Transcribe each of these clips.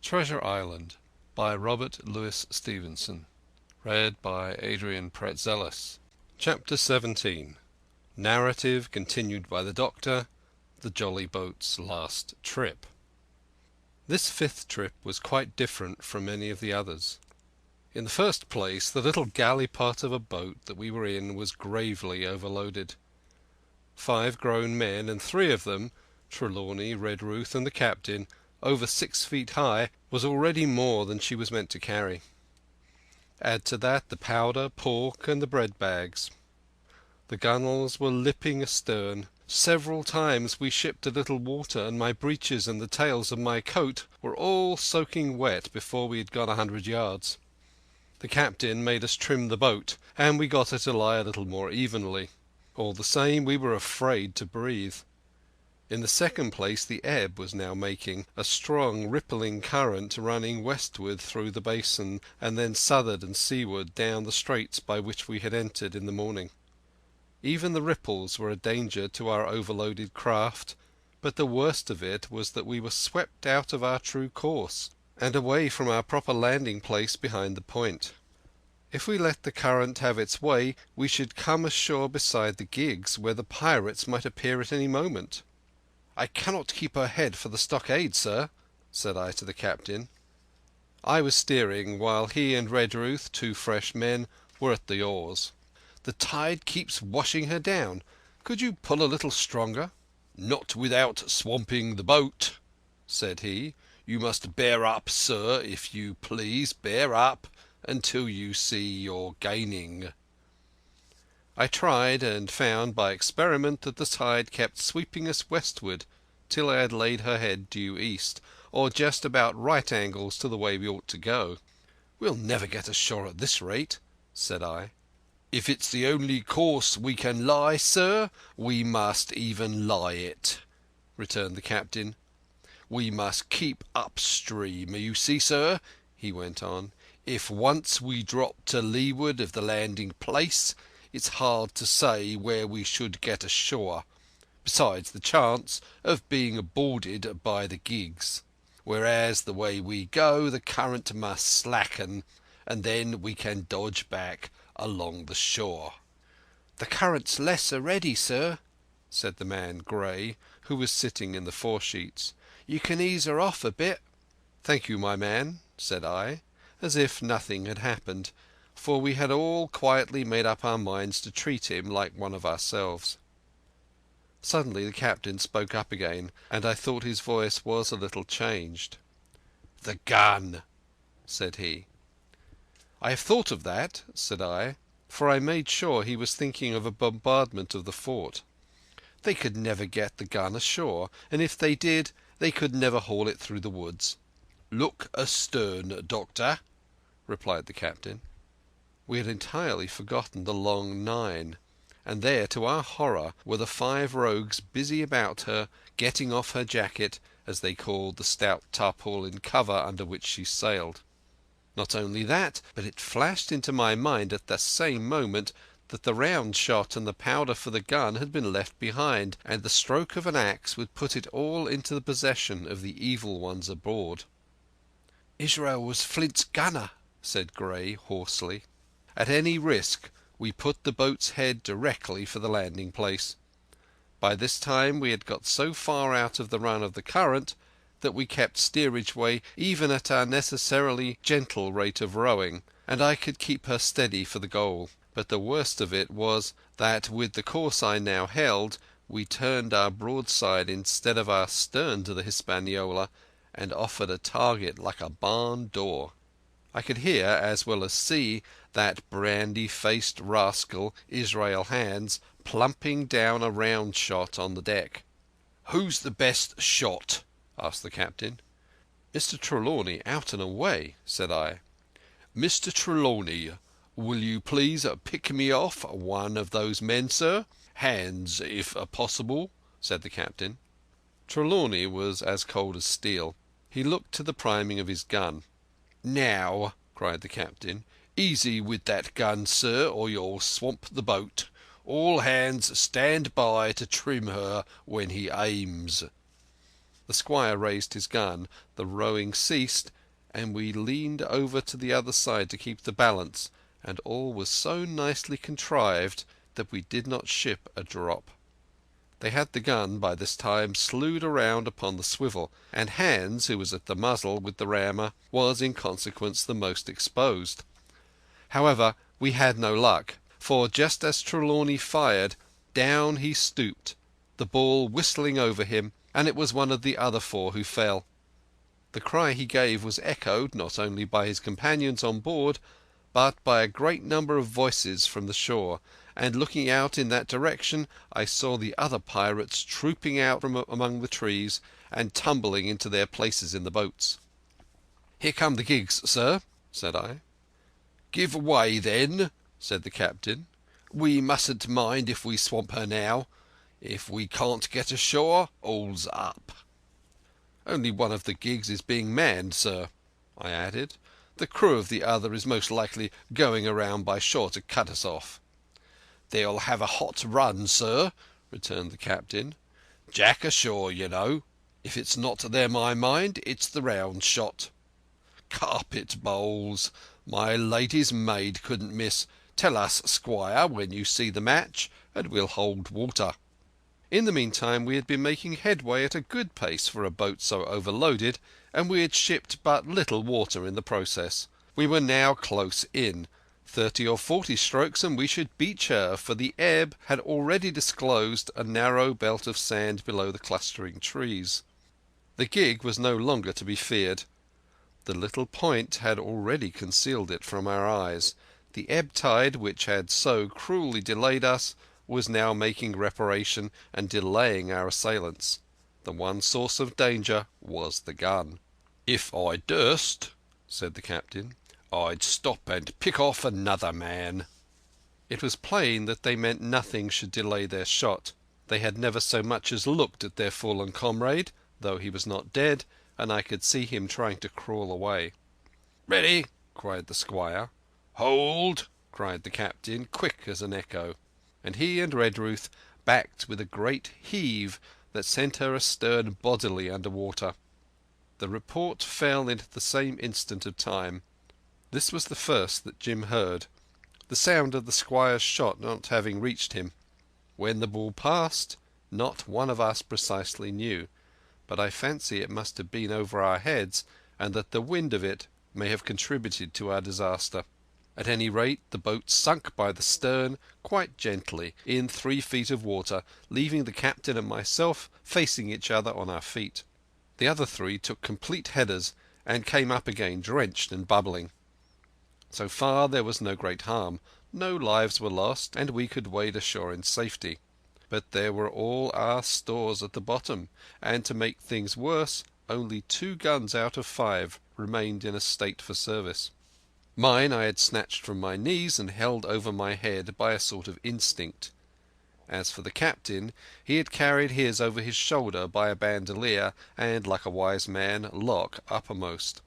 Treasure Island by Robert Louis Stevenson. Read by Adrian Pretzelis. Chapter 17. Narrative continued by the Doctor. The Jolly Boat's last trip. This fifth trip was quite different from any of the others. In the first place, the little galley-pot of a boat that we were in was gravely overloaded. 5 grown men, and 3 of them, Trelawney, Redruth, and the captain, over 6 feet high, was already more than she was meant to carry. Add to that the powder, pork, and the bread bags. The gunwales were lipping astern. Several times we shipped a little water, and my breeches and the tails of my coat were all soaking wet before we had gone 100 yards. The captain made us trim the boat, and we got her to lie a little more evenly. All the same, we were afraid to breathe. In the second place, the ebb was now making a strong rippling current running westward through the basin, and then southward and seaward down the straits by which we had entered in the morning. Even the ripples were a danger to our overloaded craft, but the worst of it was that we were swept out of our true course, and away from our proper landing place behind the point. If we let the current have its way, we should come ashore beside the gigs, where the pirates might appear at any moment. "I cannot keep her head for the stockade, sir," said I to the captain. I was steering, while he and Redruth, 2 fresh men, were at the oars. "The tide keeps washing her down. Could you pull a little stronger?" "Not without swamping the boat," said he. "You must bear up, sir, if you please. Bear up until you see you're gaining." I tried, and found by experiment that the tide kept sweeping us westward till I had laid her head due east, or just about right angles to the way we ought to go. "We'll never get ashore at this rate," said I. "If it's the only course we can lie, sir, we must even lie it," returned the captain. "We must keep upstream. You see, sir," he went on, "if once we drop to leeward of the landing place, it's hard to say where we should get ashore, besides the chance of being boarded by the gigs. Whereas the way we go, the current must slacken, and then we can dodge back along the shore." "The current's less already, sir," said the man Gray, who was sitting in the foresheets. "You can ease her off a bit." "Thank you, my man," said I, as if nothing had happened, for we had all quietly made up our minds to treat him like one of ourselves. Suddenly the captain spoke up again, and I thought his voice was a little changed. "The gun," said he. "I have thought of that," said I, for I made sure he was thinking of a bombardment of the fort. "They could never get the gun ashore, and if they did, they could never haul it through the woods." "Look astern, Doctor," replied the captain. We had entirely forgotten the long 9, and there, to our horror, were the 5 rogues busy about her, getting off her jacket, as they called the stout tarpaulin cover under which she sailed. Not only that, but it flashed into my mind at the same moment that the round shot and the powder for the gun had been left behind, and the stroke of an axe would put it all into the possession of the evil ones aboard. "Israel was Flint's gunner," said Gray hoarsely. At any risk we put the boat's head directly for the landing place. By this time we had got so far out of the run of the current that we kept steerage way even at our necessarily gentle rate of rowing, and I could keep her steady for the goal. But the worst of it was that with the course I now held we turned our broadside instead of our stern to the Hispaniola, and offered a target like a barn door. I could hear as well as see that brandy-faced rascal Israel Hands plumping down a round shot on the deck. "Who's the best shot?" asked the captain. "Mr. Trelawney, out and away," said I. "Mr. Trelawney, will you please pick me off one of those men, sir? Hands, if possible," said the captain. Trelawney was as cold as steel. He looked to the priming of his gun. "Now," cried the captain, "easy with that gun, sir, or you'll swamp the boat. All hands stand by to trim her when he aims." The squire raised his gun, the rowing ceased, and we leaned over to the other side to keep the balance, and all was so nicely contrived that we did not ship a drop. They had the gun by this time slewed around upon the swivel, and Hans, who was at the muzzle with the rammer, was in consequence the most exposed. However, we had no luck, for just as Trelawney fired, down he stooped, the ball whistling over him, and it was one of the other four who fell. The cry he gave was echoed not only by his companions on board, but by a great number of voices from the shore, and looking out in that direction I saw the other pirates trooping out from among the trees and tumbling into their places in the boats. "Here come the gigs, sir," said I. "Give way, then," said the captain. "We mustn't mind if we swamp her now. If we can't get ashore, all's up." "Only one of the gigs is being manned, sir," I added. "The crew of the other is most likely going around by shore to cut us off." "They'll have a hot run, sir," returned the captain. "Jack ashore, you know. If it's not there, my mind, it's the round shot. Carpet bowls! My lady's maid couldn't miss. Tell us, squire, when you see the match, and we'll hold water." In the meantime we had been making headway at a good pace for a boat so overloaded, and we had shipped but little water in the process. We were now close in. 30 or 40 strokes and we should beach her, for the ebb had already disclosed a narrow belt of sand below the clustering trees. The gig was no longer to be feared. The little point had already concealed it from our eyes. The ebb tide, which had so cruelly delayed us, was now making reparation and delaying our assailants. The one source of danger was the gun. "If I durst," said the captain, "I'd stop and pick off another man." It was plain that they meant nothing should delay their shot. They had never so much as looked at their fallen comrade, though he was not dead, and I could see him trying to crawl away. "Ready!" cried the squire. "Hold!" cried the captain, quick as an echo. And he and Redruth backed with a great heave that sent her astern bodily under water. The report fell into the same instant of time. This was the first that Jim heard, the sound of the squire's shot not having reached him. When the ball passed, not one of us precisely knew, but I fancy it must have been over our heads, and that the wind of it may have contributed to our disaster. At any rate, the boat sunk by the stern quite gently in 3 feet of water, leaving the captain and myself facing each other on our feet. The other 3 took complete headers and came up again drenched and bubbling. So far there was no great harm. No lives were lost, and we could wade ashore in safety. But there were all our stores at the bottom, and to make things worse, only 2 guns out of 5 remained in a state for service. Mine I had snatched from my knees and held over my head by a sort of instinct. As for the captain, he had carried his over his shoulder by a bandolier, and, like a wise man, lock uppermost.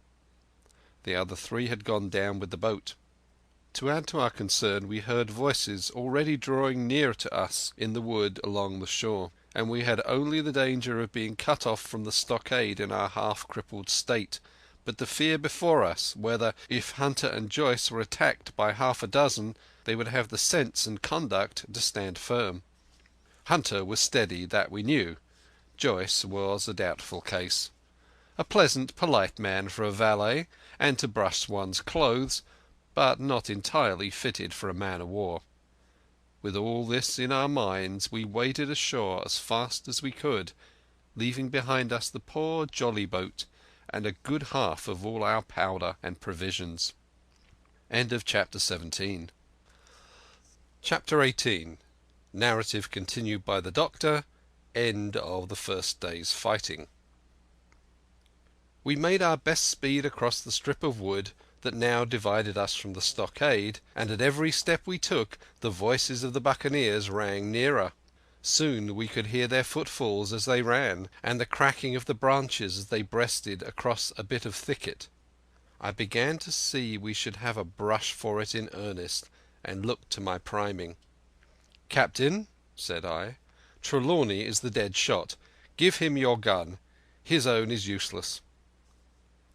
The other 3 had gone down with the boat. To add to our concern, we heard voices already drawing near to us in the wood along the shore, and we had only the danger of being cut off from the stockade in our half-crippled state, but the fear before us whether, if Hunter and Joyce were attacked by half a dozen, they would have the sense and conduct to stand firm. Hunter was steady, that we knew. Joyce was a doubtful case. A pleasant, polite man for a valet, and to brush one's clothes, but not entirely fitted for a man-of-war. With all this in our minds, we waded ashore as fast as we could, leaving behind us the poor jolly boat and a good half of all our powder and provisions. End of chapter 17. Chapter 18. Narrative continued by the Doctor. End of the first day's fighting. We made our best speed across the strip of wood that now divided us from the stockade, and at every step we took the voices of the buccaneers rang nearer. Soon we could hear their footfalls as they ran, and the cracking of the branches as they breasted across a bit of thicket. I began to see we should have a brush for it in earnest, and looked to my priming. "Captain," said I, "Trelawney is the dead shot. Give him your gun. His own is useless."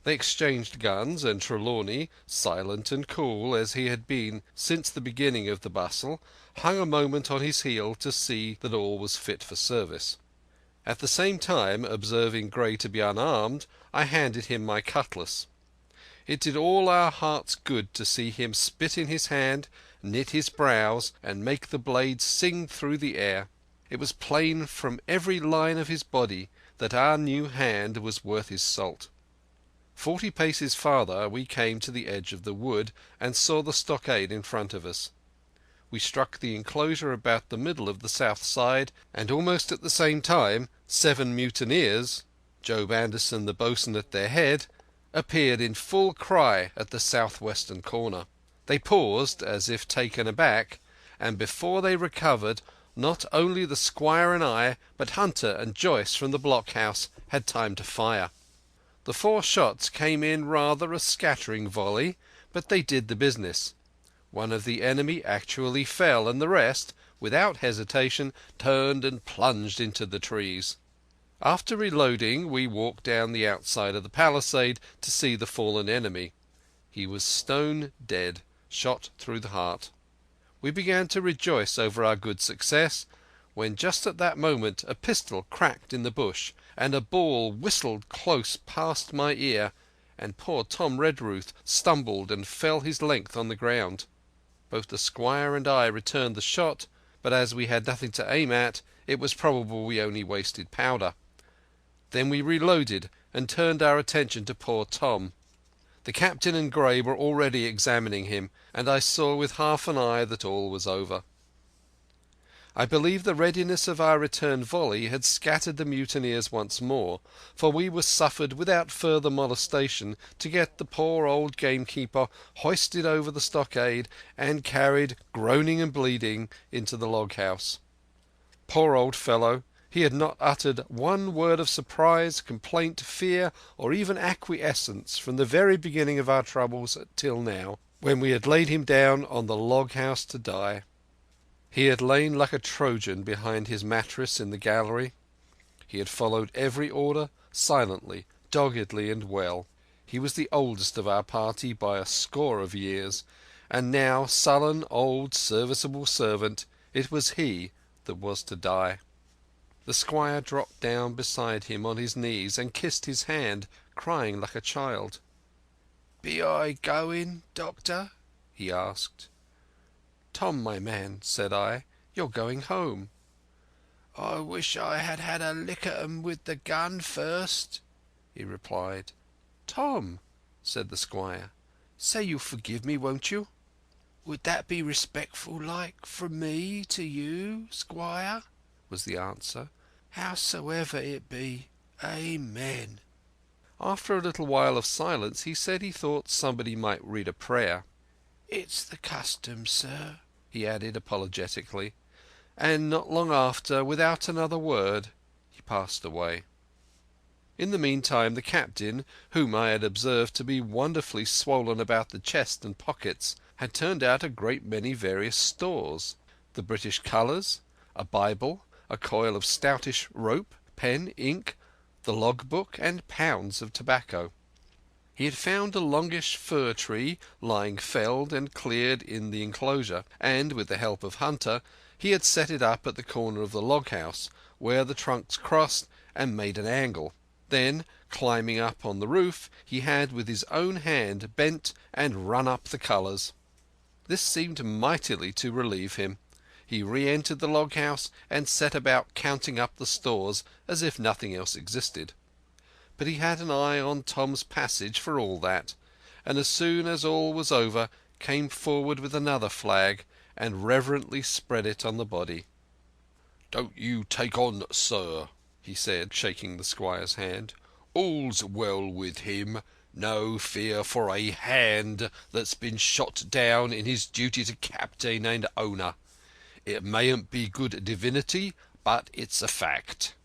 They exchanged guns, and Trelawney, silent and cool as he had been since the beginning of the bustle, hung a moment on his heel to see that all was fit for service. At the same time, observing Gray to be unarmed, I handed him my cutlass. It did all our hearts good to see him spit in his hand, knit his brows, and make the blade sing through the air. It was plain from every line of his body that our new hand was worth his salt. 40 paces farther we came to the edge of the wood and saw the stockade in front of us. We struck the enclosure about the middle of the south side, and almost at the same time 7 mutineers, Job Anderson the boatswain at their head, appeared in full cry at the southwestern corner. They paused as if taken aback, and before they recovered, not only the squire and I, but Hunter and Joyce from the blockhouse had time to fire. The 4 shots came in rather a scattering volley, but they did the business. One of the enemy actually fell, and the rest, without hesitation, turned and plunged into the trees. After reloading, we walked down the outside of the palisade to see the fallen enemy. He was stone dead, shot through the heart. We began to rejoice over our good success, when just at that moment a pistol cracked in the bush, and a ball whistled close past my ear, and poor Tom Redruth stumbled and fell his length on the ground. Both the squire and I returned the shot, but as we had nothing to aim at, it was probable we only wasted powder. Then we reloaded and turned our attention to poor Tom. The captain and Gray were already examining him, and I saw with half an eye that all was over. I believe the readiness of our return volley had scattered the mutineers once more, for we were suffered without further molestation to get the poor old gamekeeper hoisted over the stockade and carried, groaning and bleeding, into the log-house. Poor old fellow! He had not uttered one word of surprise, complaint, fear, or even acquiescence from the very beginning of our troubles till now, when we had laid him down on the log-house to die. He had lain like a Trojan behind his mattress in the gallery. He had followed every order silently, doggedly, and well. He was the oldest of our party by a score of years, and now, sullen old serviceable servant, it was he that was to die. The squire dropped down beside him on his knees and kissed his hand, crying like a child. "Be I going, Doctor?" he asked. "Tom, my man," said I, "you're going home." "I wish I had had a lick at 'em with the gun first," he replied. "Tom," said the squire, "say you'll forgive me, won't you?" "Would that be respectful like from me to you, squire?" was the answer. "Howsoever it be, Amen." After a little while of silence he said he thought somebody might read a prayer. "It's the custom, sir," he added apologetically, and not long after, without another word, he passed away. In the meantime the captain, whom I had observed to be wonderfully swollen about the chest and pockets, had turned out a great many various stores: the British colours, a Bible, a coil of stoutish rope, pen, ink, the log-book, and pounds of tobacco. He had found a longish fir tree lying felled and cleared in the enclosure, and with the help of Hunter he had set it up at the corner of the log-house, where the trunks crossed and made an angle. Then, climbing up on the roof, he had with his own hand bent and run up the colours. This seemed mightily to relieve him. He re-entered the log-house and set about counting up the stores as if nothing else existed. But he had an eye on Tom's passage for all that, and as soon as all was over came forward with another flag and reverently spread it on the body. "Don't you take on, sir," he said, shaking the squire's hand. "All's well with him. No fear for a hand that's been shot down in his duty to captain and owner. It mayn't be good divinity, but it's a fact."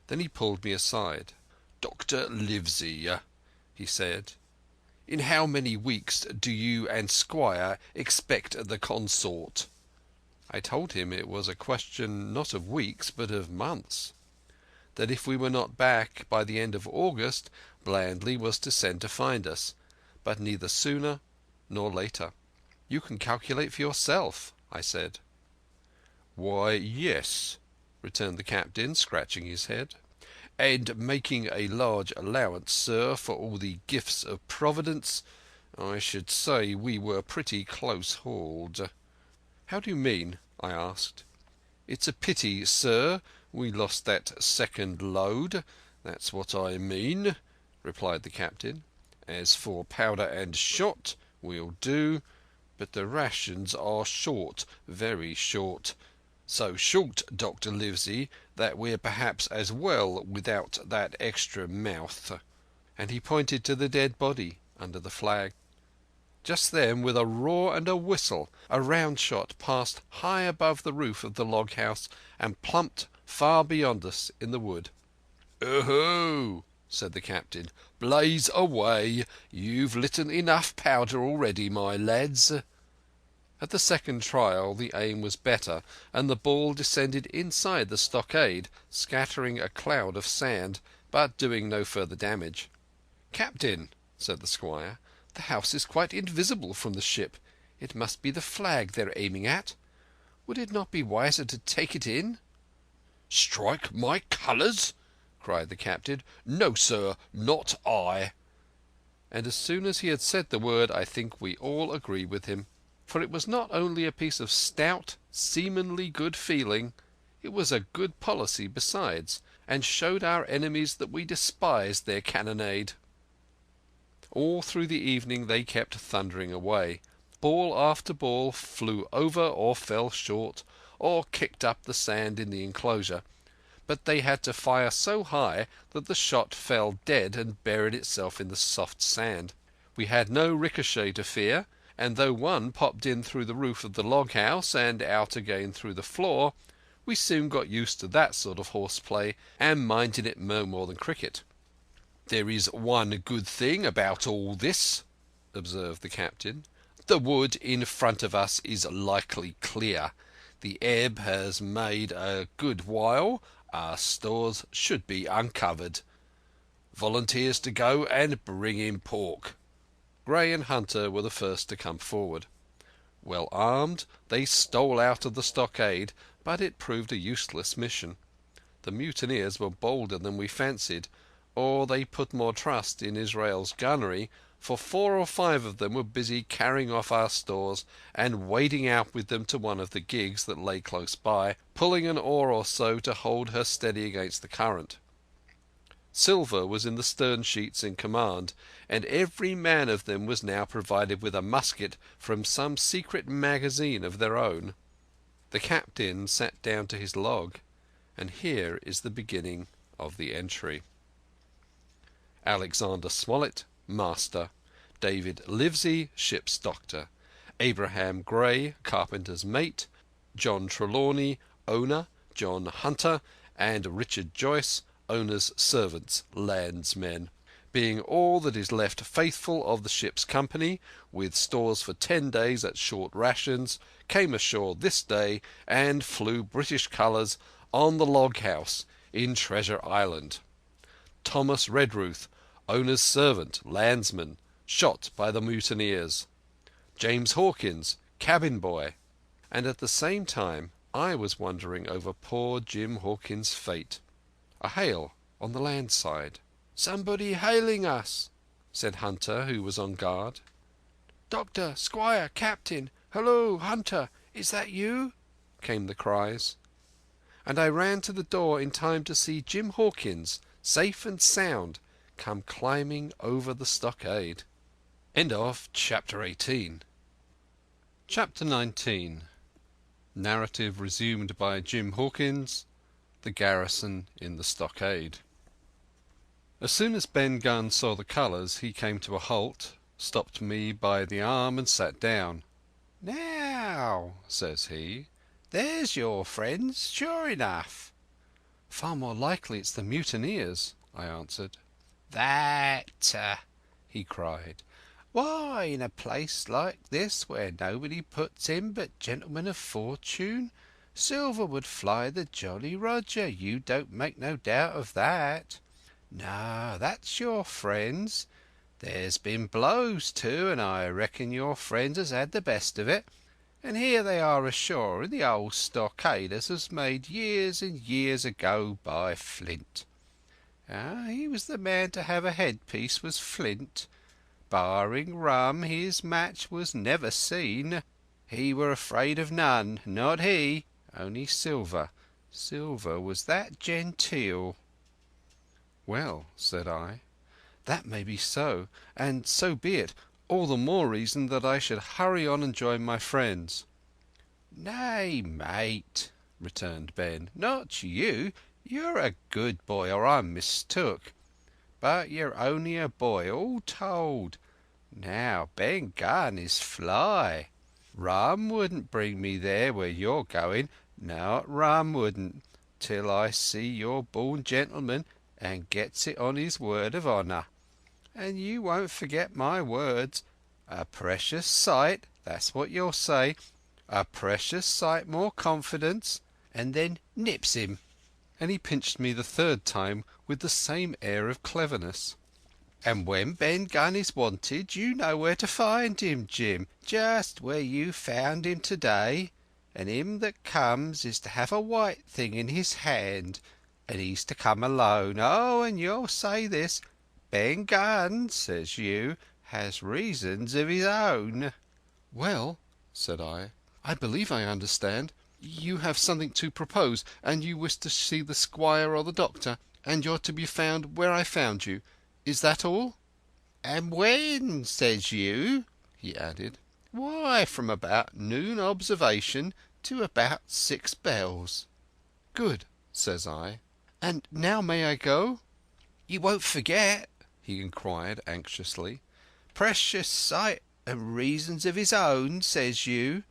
Then he pulled me aside. "Dr. Livesey," he said, "in how many weeks do you and Squire expect the consort?" I told him it was a question not of weeks but of months. that if we were not back by the end of August, Blandley was to send to find us, but neither sooner nor later. "You can calculate for yourself," I said. "Why, yes," returned the captain, scratching his head. "And making a large allowance, sir, for all the gifts of Providence, I should say we were pretty close hauled." "How do you mean?" I asked. "It's a pity, sir, we lost that second load, that's what I mean," replied the captain. "As for powder and shot, we'll do, but the rations are short, very short. So short, Dr. Livesey, that we're perhaps as well without that extra mouth." And he pointed to the dead body under the flag. Just then, with a roar and a whistle, a round shot passed high above the roof of the log house and plumped far beyond us in the wood. "Oh-ho!" said the captain. "Blaze away! You've lit enough powder already, my lads." At the second trial the aim was better, and the ball descended inside the stockade, scattering a cloud of sand, but doing no further damage. "Captain," said the squire, "the house is quite invisible from the ship. It must be the flag they're aiming at. Would it not be wiser to take it in?" "Strike my colours!" cried the captain. "No, sir, not I." And as soon as he had said the word, I think we all agreed with him. For it was not only a piece of stout, seamanly good feeling, it was a good policy besides, and showed our enemies that we despised their cannonade. All through the evening they kept thundering away. Ball after ball flew over or fell short, or kicked up the sand in the enclosure, but they had to fire so high that the shot fell dead and buried itself in the soft sand. We had no ricochet to fear, and though one popped in through the roof of the log house and out again through the floor, we soon got used to that sort of horseplay and minded it no more than cricket. "There is one good thing about all this," observed the captain. "The wood in front of us is likely clear. The ebb has made a good while. Our stores should be uncovered. Volunteers to go and bring in pork." Gray and Hunter were the first to come forward. Well armed, they stole out of the stockade, but it proved a useless mission. The mutineers were bolder than we fancied, or they put more trust in Israel's gunnery, for 4 or 5 of them were busy carrying off our stores and wading out with them to one of the gigs that lay close by, pulling an oar or so to hold her steady against the current. Silver was in the stern sheets in command, and every man of them was now provided with a musket from some secret magazine of their own. The captain sat down to his log, and here is the beginning of the entry. Alexander Smollett, master. David Livesey, ship's doctor. Abraham Gray, carpenter's mate. John Trelawney, owner. John Hunter and Richard Joyce, owner's servants, landsmen, being all that is left faithful of the ship's company, with stores for 10 days at short rations, came ashore this day and flew British colours on the log house in Treasure Island. Thomas Redruth, owner's servant, landsman, shot by the mutineers. James Hawkins, cabin boy. And at the same time I was wondering over poor Jim Hawkins' fate. A hail on the land side. "Somebody hailing us," said Hunter, who was on guard. "Doctor, Squire, Captain, hello, Hunter, is that you?" came the cries. And I ran to the door in time to see Jim Hawkins, safe and sound, come climbing over the stockade. End of Chapter 18. Chapter 19. Narrative resumed by Jim Hawkins. The garrison in the stockade. As soon as Ben Gunn saw the colours, he came to a halt, stopped me by the arm and sat down. "Now," says he, "there's your friends, sure enough." "Far more likely it's the mutineers," I answered. "That," he cried. "Why, in a place like this, where nobody puts in but gentlemen of fortune, Silver would fly the Jolly Roger, you don't make no doubt of that. No, that's your friends. There's been blows too, and I reckon your friends has had the best of it. And here they are ashore in the old stockade as was made years and years ago by Flint. Ah, he was the man to have a headpiece, was Flint. Barring rum, his match was never seen. He were afraid of none, not he, only Silver. Silver was that genteel." "Well," said I, "that may be so, and so be it. All the more reason that I should hurry on and join my friends." "Nay, mate," returned Ben, "not you. You're a good boy, or I'm mistook. But you're only a boy, all told. Now, Ben Gunn is fly. Rum wouldn't bring me there where you're going, not rum wouldn't, till I see you're born gentleman and gets it on his word of honour. And you won't forget my words. A precious sight, that's what you'll say, a precious sight more confidence, and then nips him." And he pinched me the third time with the same air of cleverness. "And when Ben Gunn is wanted, you know where to find him, Jim, just where you found him today. And him that comes is to have a white thing in his hand, and he's to come alone. Oh, and you'll say this, Ben Gunn, says you, has reasons of his own." "Well," said I believe I understand. You have something to propose, and you wish to see the squire or the doctor, and you're to be found where I found you. Is that all?" "And when, says you?" he added. "Why, from about noon observation to about 6 bells." "Good," says I. "And now may I go?" "You won't forget?" he inquired anxiously. "Precious sight and reasons of his own, says you.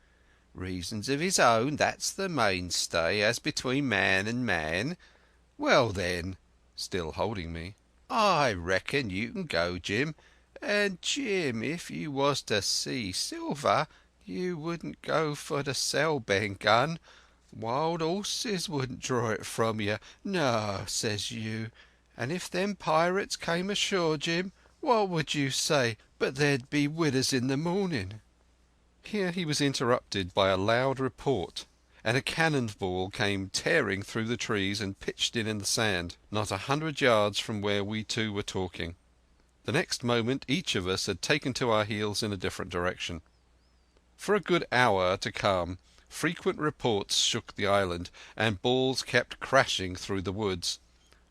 Reasons of his own, that's the mainstay, as between man and man. Well then," still holding me, "I reckon you can go, Jim. And Jim, if you was to see Silver, you wouldn't go for to sell Ben Gunn. Wild horses wouldn't draw it from you. No, says you. And if them pirates came ashore, Jim, what would you say but there'd be widders in the morning?" Here he was interrupted by a loud report, and a cannon ball came tearing through the trees and pitched in the sand, not 100 yards from where we two were talking. The next moment each of us had taken to our heels in a different direction. For a good hour to come frequent reports shook the island, and balls kept crashing through the woods.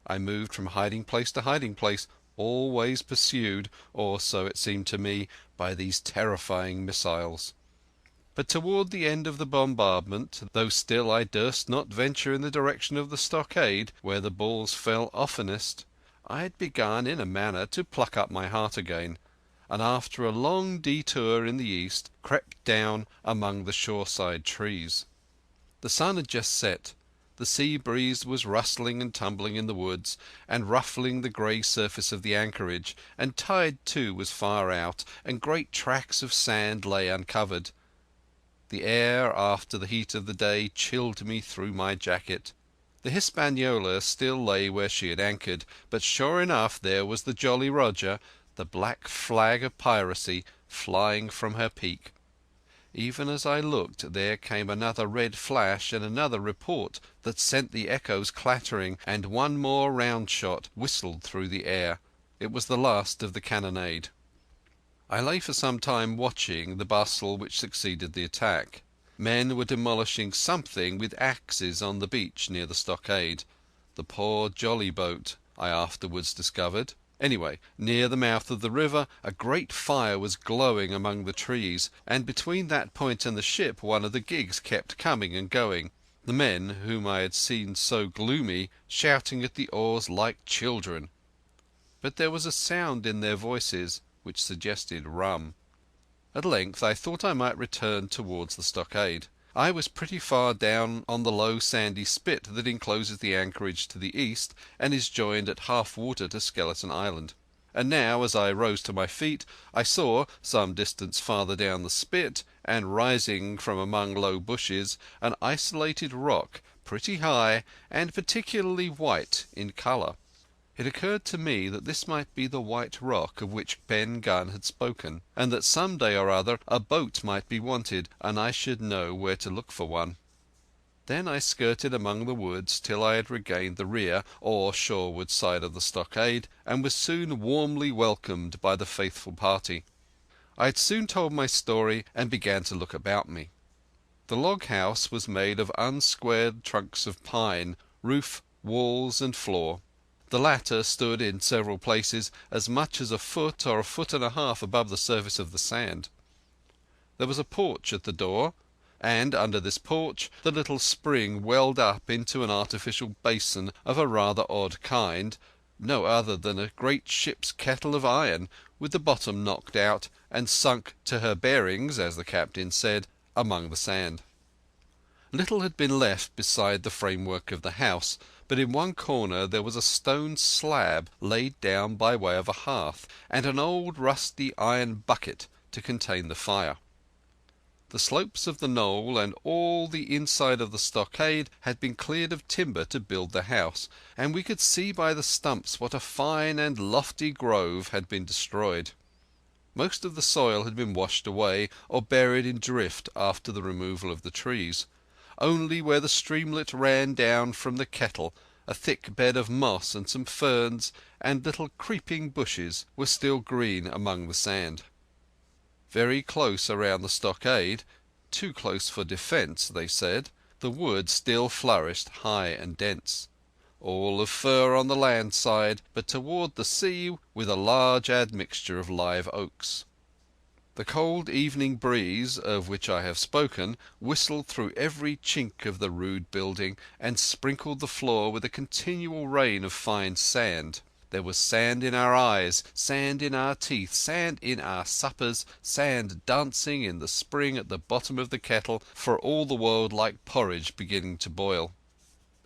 I moved from hiding place to hiding place, always pursued, or so it seemed to me, by these terrifying missiles. But toward the end of the bombardment, though still I durst not venture in the direction of the stockade, where the balls fell oftenest, I had begun in a manner to pluck up my heart again, and after a long detour in the east crept down among the shoreside trees. The sun had just set. The sea breeze was rustling and tumbling in the woods, and ruffling the grey surface of the anchorage, and tide too was far out, and great tracts of sand lay uncovered. The air after the heat of the day chilled me through my jacket. The Hispaniola still lay where she had anchored, but sure enough there was the Jolly Roger, the black flag of piracy, flying from her peak. Even as I looked there came another red flash and another report that sent the echoes clattering, and one more round shot whistled through the air. It was the last of the cannonade. I lay for some time watching the bustle which succeeded the attack. Men were demolishing something with axes on the beach near the stockade. The poor jolly boat, I afterwards discovered. Anyway, near the mouth of the river a great fire was glowing among the trees, and between that point and the ship one of the gigs kept coming and going, the men, whom I had seen so gloomy, shouting at the oars like children. But there was a sound in their voices which suggested rum. At length I thought I might return towards the stockade. I was pretty far down on the low sandy spit that encloses the anchorage to the east and is joined at half water to Skeleton Island. And now, as I rose to my feet, I saw, some distance farther down the spit, and rising from among low bushes an isolated rock pretty high and particularly white in colour. It occurred to me that this might be the white rock of which Ben Gunn had spoken, and that some day or other a boat might be wanted and I should know where to look for one. Then I skirted among the woods till I had regained the rear or shoreward side of the stockade, and was soon warmly welcomed by the faithful party. I had soon told my story and began to look about me. The log house was made of unsquared trunks of pine, roof, walls and floor. The latter stood in several places as much as a foot or a foot and a half above the surface of the sand. There was a porch at the door, and under this porch the little spring welled up into an artificial basin of a rather odd kind, no other than a great ship's kettle of iron, with the bottom knocked out and sunk to her bearings, as the captain said, among the sand. Little had been left beside the framework of the house, but in one corner there was a stone slab laid down by way of a hearth, and an old rusty iron bucket to contain the fire. The slopes of the knoll and all the inside of the stockade had been cleared of timber to build the house, and we could see by the stumps what a fine and lofty grove had been destroyed. Most of the soil had been washed away or buried in drift after the removal of the trees. Only where the streamlet ran down from the kettle a thick bed of moss and some ferns and little creeping bushes were still green among the sand. Very close around the stockade, too close for defence, they said, the wood still flourished high and dense. All of fir on the land side, but toward the sea with a large admixture of live oaks. The cold evening breeze, of which I have spoken, whistled through every chink of the rude building and sprinkled the floor with a continual rain of fine sand. There was sand in our eyes, sand in our teeth, sand in our suppers, sand dancing in the spring at the bottom of the kettle, for all the world like porridge beginning to boil.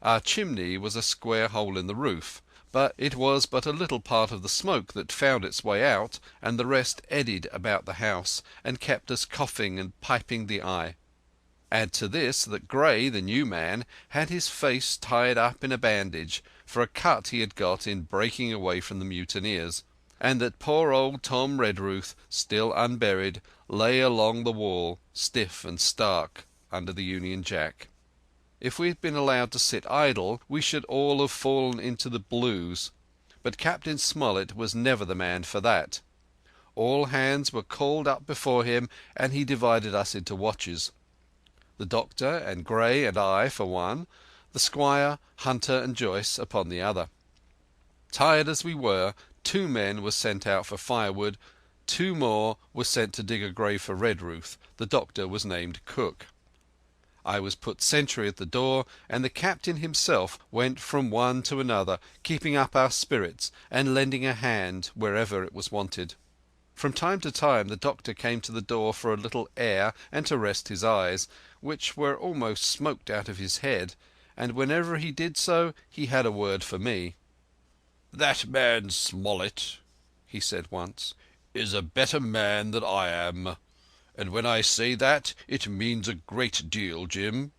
Our chimney was a square hole in the roof, but it was but a little part of the smoke that found its way out, and the rest eddied about the house and kept us coughing and piping the eye. Add to this that Gray, the new man, had his face tied up in a bandage for a cut he had got in breaking away from the mutineers, and that poor old Tom Redruth, still unburied, lay along the wall, stiff and stark, under the Union Jack. If we had been allowed to sit idle, we should all have fallen into the blues, but Captain Smollett was never the man for that. All hands were called up before him, and he divided us into watches. The doctor and Gray and I for one, the squire, Hunter and Joyce upon the other. Tired as we were, 2 men were sent out for firewood, 2 more were sent to dig a grave for Redruth. The doctor was named Cook. I was put sentry at the door, and the captain himself went from one to another, keeping up our spirits and lending a hand wherever it was wanted. From time to time the doctor came to the door for a little air and to rest his eyes, which were almost smoked out of his head, and whenever he did so he had a word for me. "That man Smollett," he said once, "is a better man than I am. And when I say that, it means a great deal, Jim."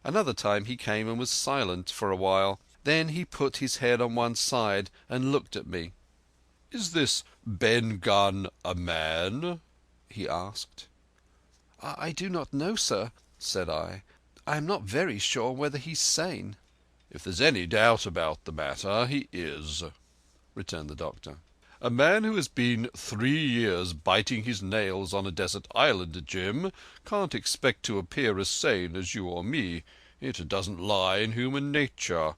Another time he came and was silent for a while. Then he put his head on one side and looked at me. "Is this Ben Gunn a man?" he asked. I do not know, sir," said I. "I am not very sure whether he's sane." "If there's any doubt about the matter, he is," returned the doctor. "A man who has been 3 years biting his nails on a desert island, Jim, can't expect to appear as sane as you or me. It doesn't lie in human nature.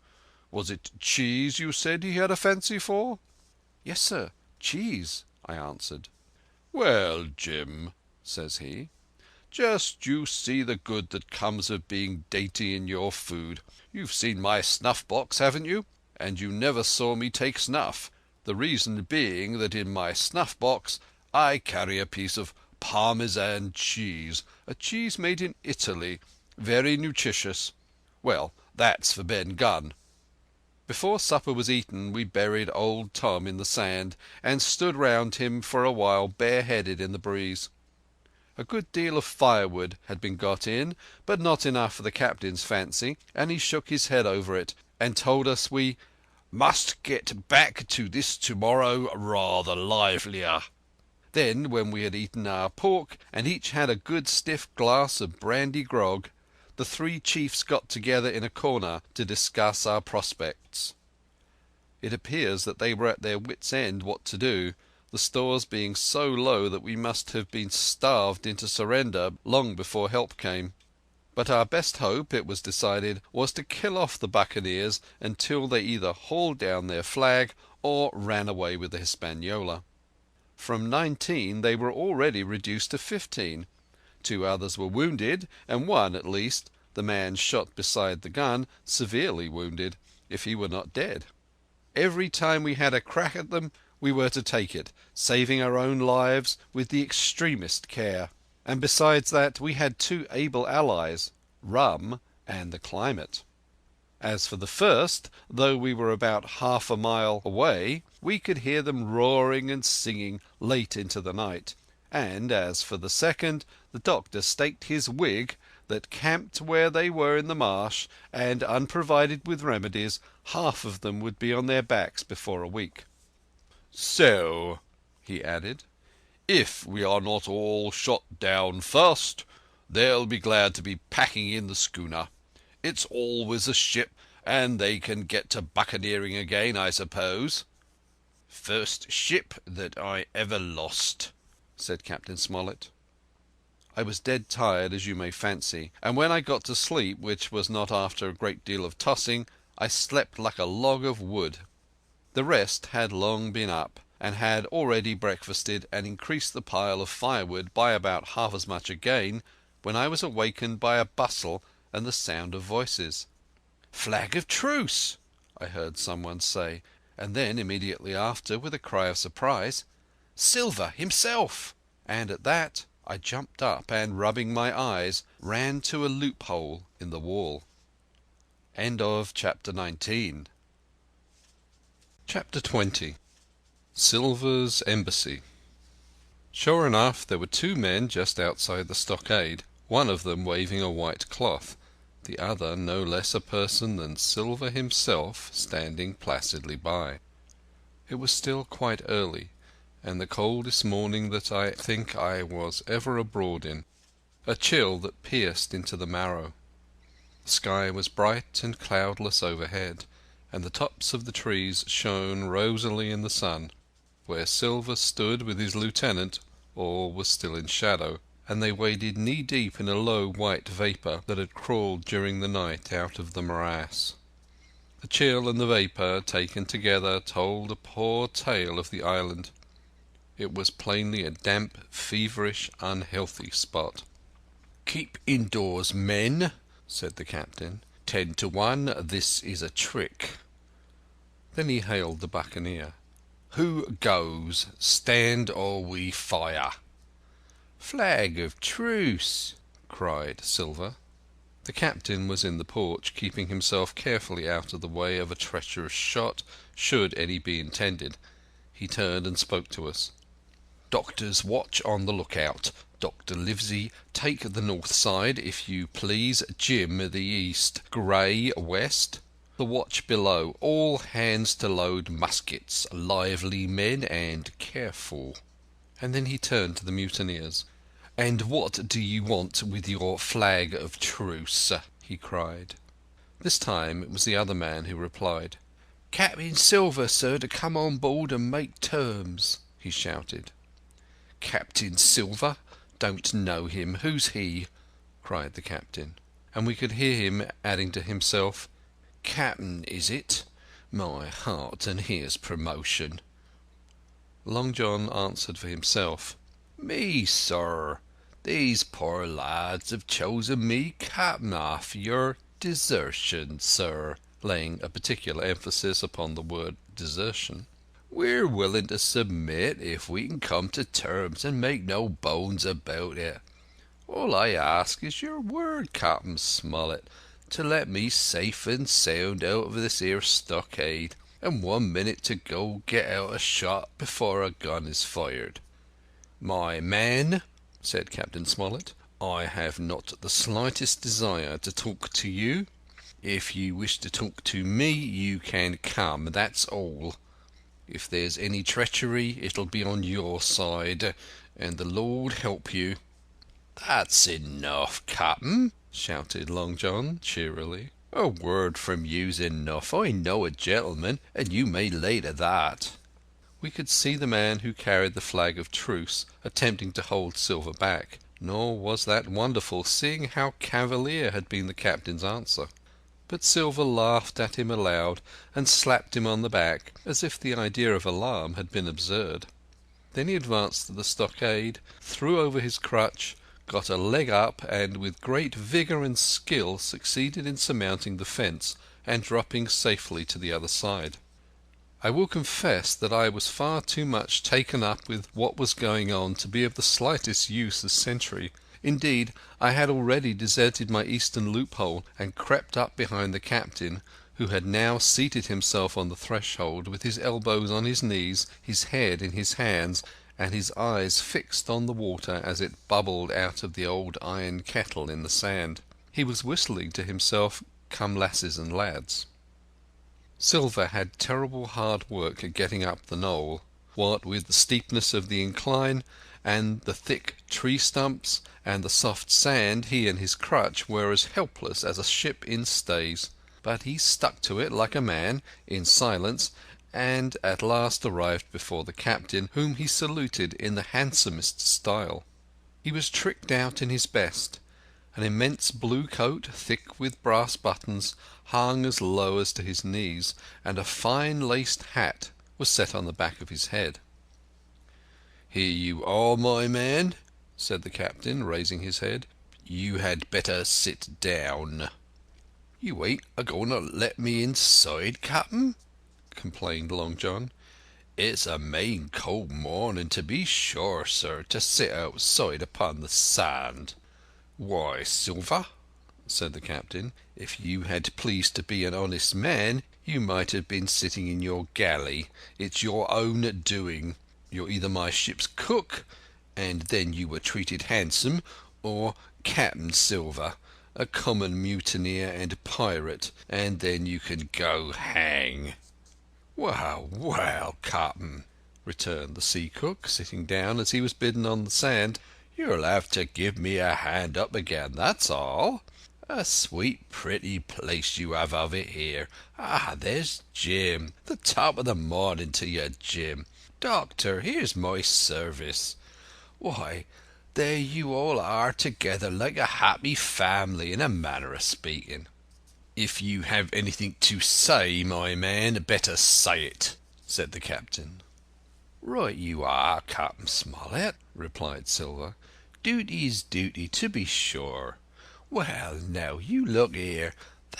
Was it cheese you said he had a fancy for?" "Yes, sir, cheese," I answered. "Well, Jim," says he, "just you see the good that comes of being dainty in your food. You've seen my snuff-box, haven't you? And you never saw me take snuff. The reason being that in my snuff-box I carry a piece of Parmesan cheese, a cheese made in Italy, very nutritious. Well, that's for Ben Gunn." Before supper was eaten we buried old Tom in the sand and stood round him for a while bareheaded in the breeze. A good deal of firewood had been got in, but not enough for the captain's fancy, and he shook his head over it, and told us we "must get back to this tomorrow rather livelier." Then, when we had eaten our pork, and each had a good stiff glass of brandy grog, the three chiefs got together in a corner to discuss our prospects. It appears that they were at their wits' end what to do, the stores being so low that we must have been starved into surrender long before help came. But our best hope, it was decided, was to kill off the buccaneers until they either hauled down their flag or ran away with the Hispaniola. From 19 they were already reduced to 15. 2 others were wounded, and one, at least, the man shot beside the gun, severely wounded, if he were not dead. Every time we had a crack at them, we were to take it, saving our own lives with the extremest care. And besides that, we had 2 able allies, rum and the climate. As for the first, though we were about half a mile away, we could hear them roaring and singing late into the night. And as for the second, the doctor staked his wig that, camped where they were in the marsh, and unprovided with remedies, half of them would be on their backs before a week. "So," he added, "if we are not all shot down first, they'll be glad to be packing in the schooner. It's always a ship, and they can get to buccaneering again, I suppose." "First ship that I ever lost," said Captain Smollett. I was dead tired, as you may fancy, and when I got to sleep, which was not after a great deal of tossing, I slept like a log of wood. The rest had long been up, and had already breakfasted and increased the pile of firewood by about half as much again, when I was awakened by a bustle and the sound of voices. "Flag of truce!" I heard someone say, and then immediately after, with a cry of surprise, "Silver himself!" And at that I jumped up and, rubbing my eyes, ran to a loophole in the wall. End of Chapter 19. Chapter 20. Silver's Embassy. Sure enough, there were 2 men just outside the stockade, one of them waving a white cloth, the other no less a person than Silver himself standing placidly by. It was still quite early, and the coldest morning that I think I was ever abroad in, a chill that pierced into the marrow. The sky was bright and cloudless overhead, and the tops of the trees shone rosily in the sun. Where Silver stood with his lieutenant, all was still in shadow, and they waded knee-deep in a low white vapour that had crawled during the night out of the morass. The chill and the vapour, taken together, told a poor tale of the island. It was plainly a damp, feverish, unhealthy spot. "Keep indoors, men," said the captain. 10 to 1, this is a trick." Then he hailed the buccaneer. "Who goes? Stand or we fire." "Flag of truce!" cried Silver. The captain was in the porch, keeping himself carefully out of the way of a treacherous shot, should any be intended. He turned and spoke to us. "Doctor's watch on the lookout. Dr. Livesey, take the north side, if you please. Jim, the east. Gray, west. The watch below. All hands to load muskets. Lively, men, and careful." And then he turned to the mutineers. "And what do you want with your flag of truce?" he cried. This time it was the other man who replied. "Captain Silver, sir, to come on board and make terms," he shouted. "Captain Silver? Don't know him. Who's he?" cried the captain. And we could hear him adding to himself, "Captain, is it? My heart, and here's promotion." Long John answered for himself. "Me, sir. These poor lads have chosen me captain after your desertion, sir," laying a particular emphasis upon the word desertion. "We're willing to submit if we can come to terms and make no bones about it. All I ask is your word, Captain Smollett, to let me safe and sound out of this here stockade, and 1 minute to go get out a shot before a gun is fired. My man," said Captain Smollett. "I have not the slightest desire to talk to you. If you wish to talk to me, you can come, that's all. If there's any treachery, it'll be on your side, and the Lord help you." "That's enough, Captain," shouted Long John cheerily. "A word from you's enough. I know a gentleman, and you may lay to that." We could see the man who carried the flag of truce attempting to hold Silver back, nor was that wonderful, seeing how cavalier had been the captain's answer. But Silver laughed at him aloud and slapped him on the back, as if the idea of alarm had been absurd. Then he advanced to the stockade, threw over his crutch, got a leg up, and with great vigour and skill succeeded in surmounting the fence and dropping safely to the other side. I will confess that I was far too much taken up with what was going on to be of the slightest use as sentry. Indeed, I had already deserted my eastern loophole and crept up behind the captain, who had now seated himself on the threshold with his elbows on his knees, his head in his hands, and his eyes fixed on the water as it bubbled out of the old iron kettle in the sand. He was whistling to himself, "Come lasses and lads." Silver had terrible hard work at getting up the knoll, what with the steepness of the incline and the thick tree stumps and the soft sand. He and his crutch were as helpless as a ship in stays, but he stuck to it like a man, in silence, and at last arrived before the captain, whom he saluted in the handsomest style. He was tricked out in his best. An immense blue coat, thick with brass buttons, hung as low as to his knees, and a fine laced hat was set on the back of his head. "Here you are, my man," said the captain, raising his head. "You had better sit down." "You ain't a-going to let me inside, Captain?" complained Long John. "It's a main cold morning, to be sure, sir, to sit outside upon the sand." "Why, Silver," said the captain, "if you had pleased to be an honest man, you might have been sitting in your galley. It's your own doing. You're either my ship's cook, and then you were treated handsome, or Captain Silver, a common mutineer and pirate, and then you can go hang." "Well, well, Captain," returned the sea cook, sitting down as he was bidden on the sand, "You'll have to give me a hand up again, that's all. A sweet pretty place you have of it here. Ah, there's Jim. The top of the morning to you, Jim. Doctor, here's my service. Why, there you all are together like a happy family, in a manner of speaking." "If you have anything to say, my man, better say it," said the captain. "Right you are, Captain Smollett," replied Silver. "Duty's duty, to be sure. Well, now, you look here.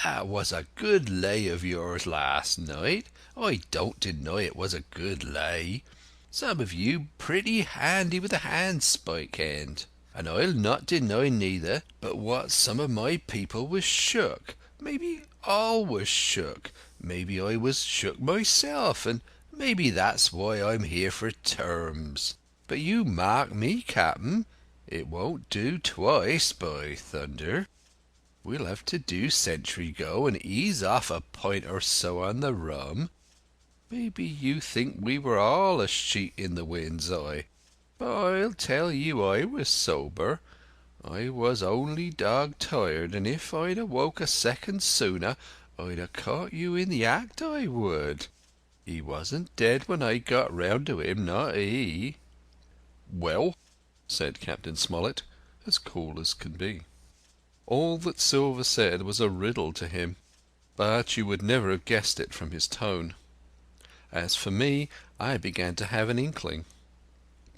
That was a good lay of yours last night. I don't deny it was a good lay. Some of you pretty handy with a handspike end. And I'll not deny neither but what some of my people was shook. Maybe all was shook. Maybe I was shook myself, and maybe that's why I'm here for terms. But you mark me, Captain, it won't do twice, by thunder. We'll have to do sentry go and ease off a pint or so on the rum. Maybe you think we were all a sheet in the wind's eye, but I'll tell you I was sober. I was only dog tired, and if I'd awoke a second sooner, I'd have caught you in the act, I would. He wasn't dead when I got round to him, not he." "Well," said Captain Smollett, as cool as could be. All that Silver said was a riddle to him, but you would never have guessed it from his tone. As for me, I began to have an inkling.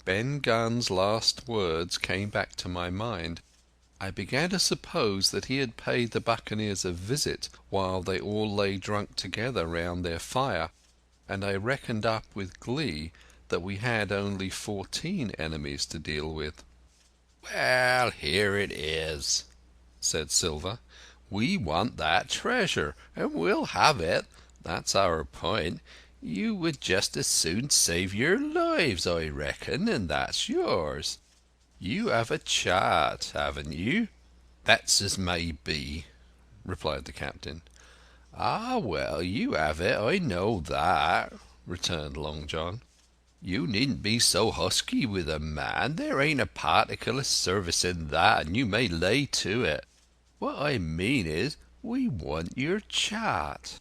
Ben Gunn's last words came back to my mind. I began to suppose that he had paid the buccaneers a visit while they all lay drunk together round their fire, and I reckoned up with glee that we had only 14 enemies to deal with. "Well, here it is," said Silver. "We want that treasure, and we'll have it. That's our point. You would just as soon save your lives, I reckon, and that's yours. You have a chart, haven't you? That's as may be, replied the captain. Ah, well, you have it, I know that, returned Long John. You needn't be so husky with a man. There ain't a particle of service in that, and you may lay to it. What I mean is, we want your chart.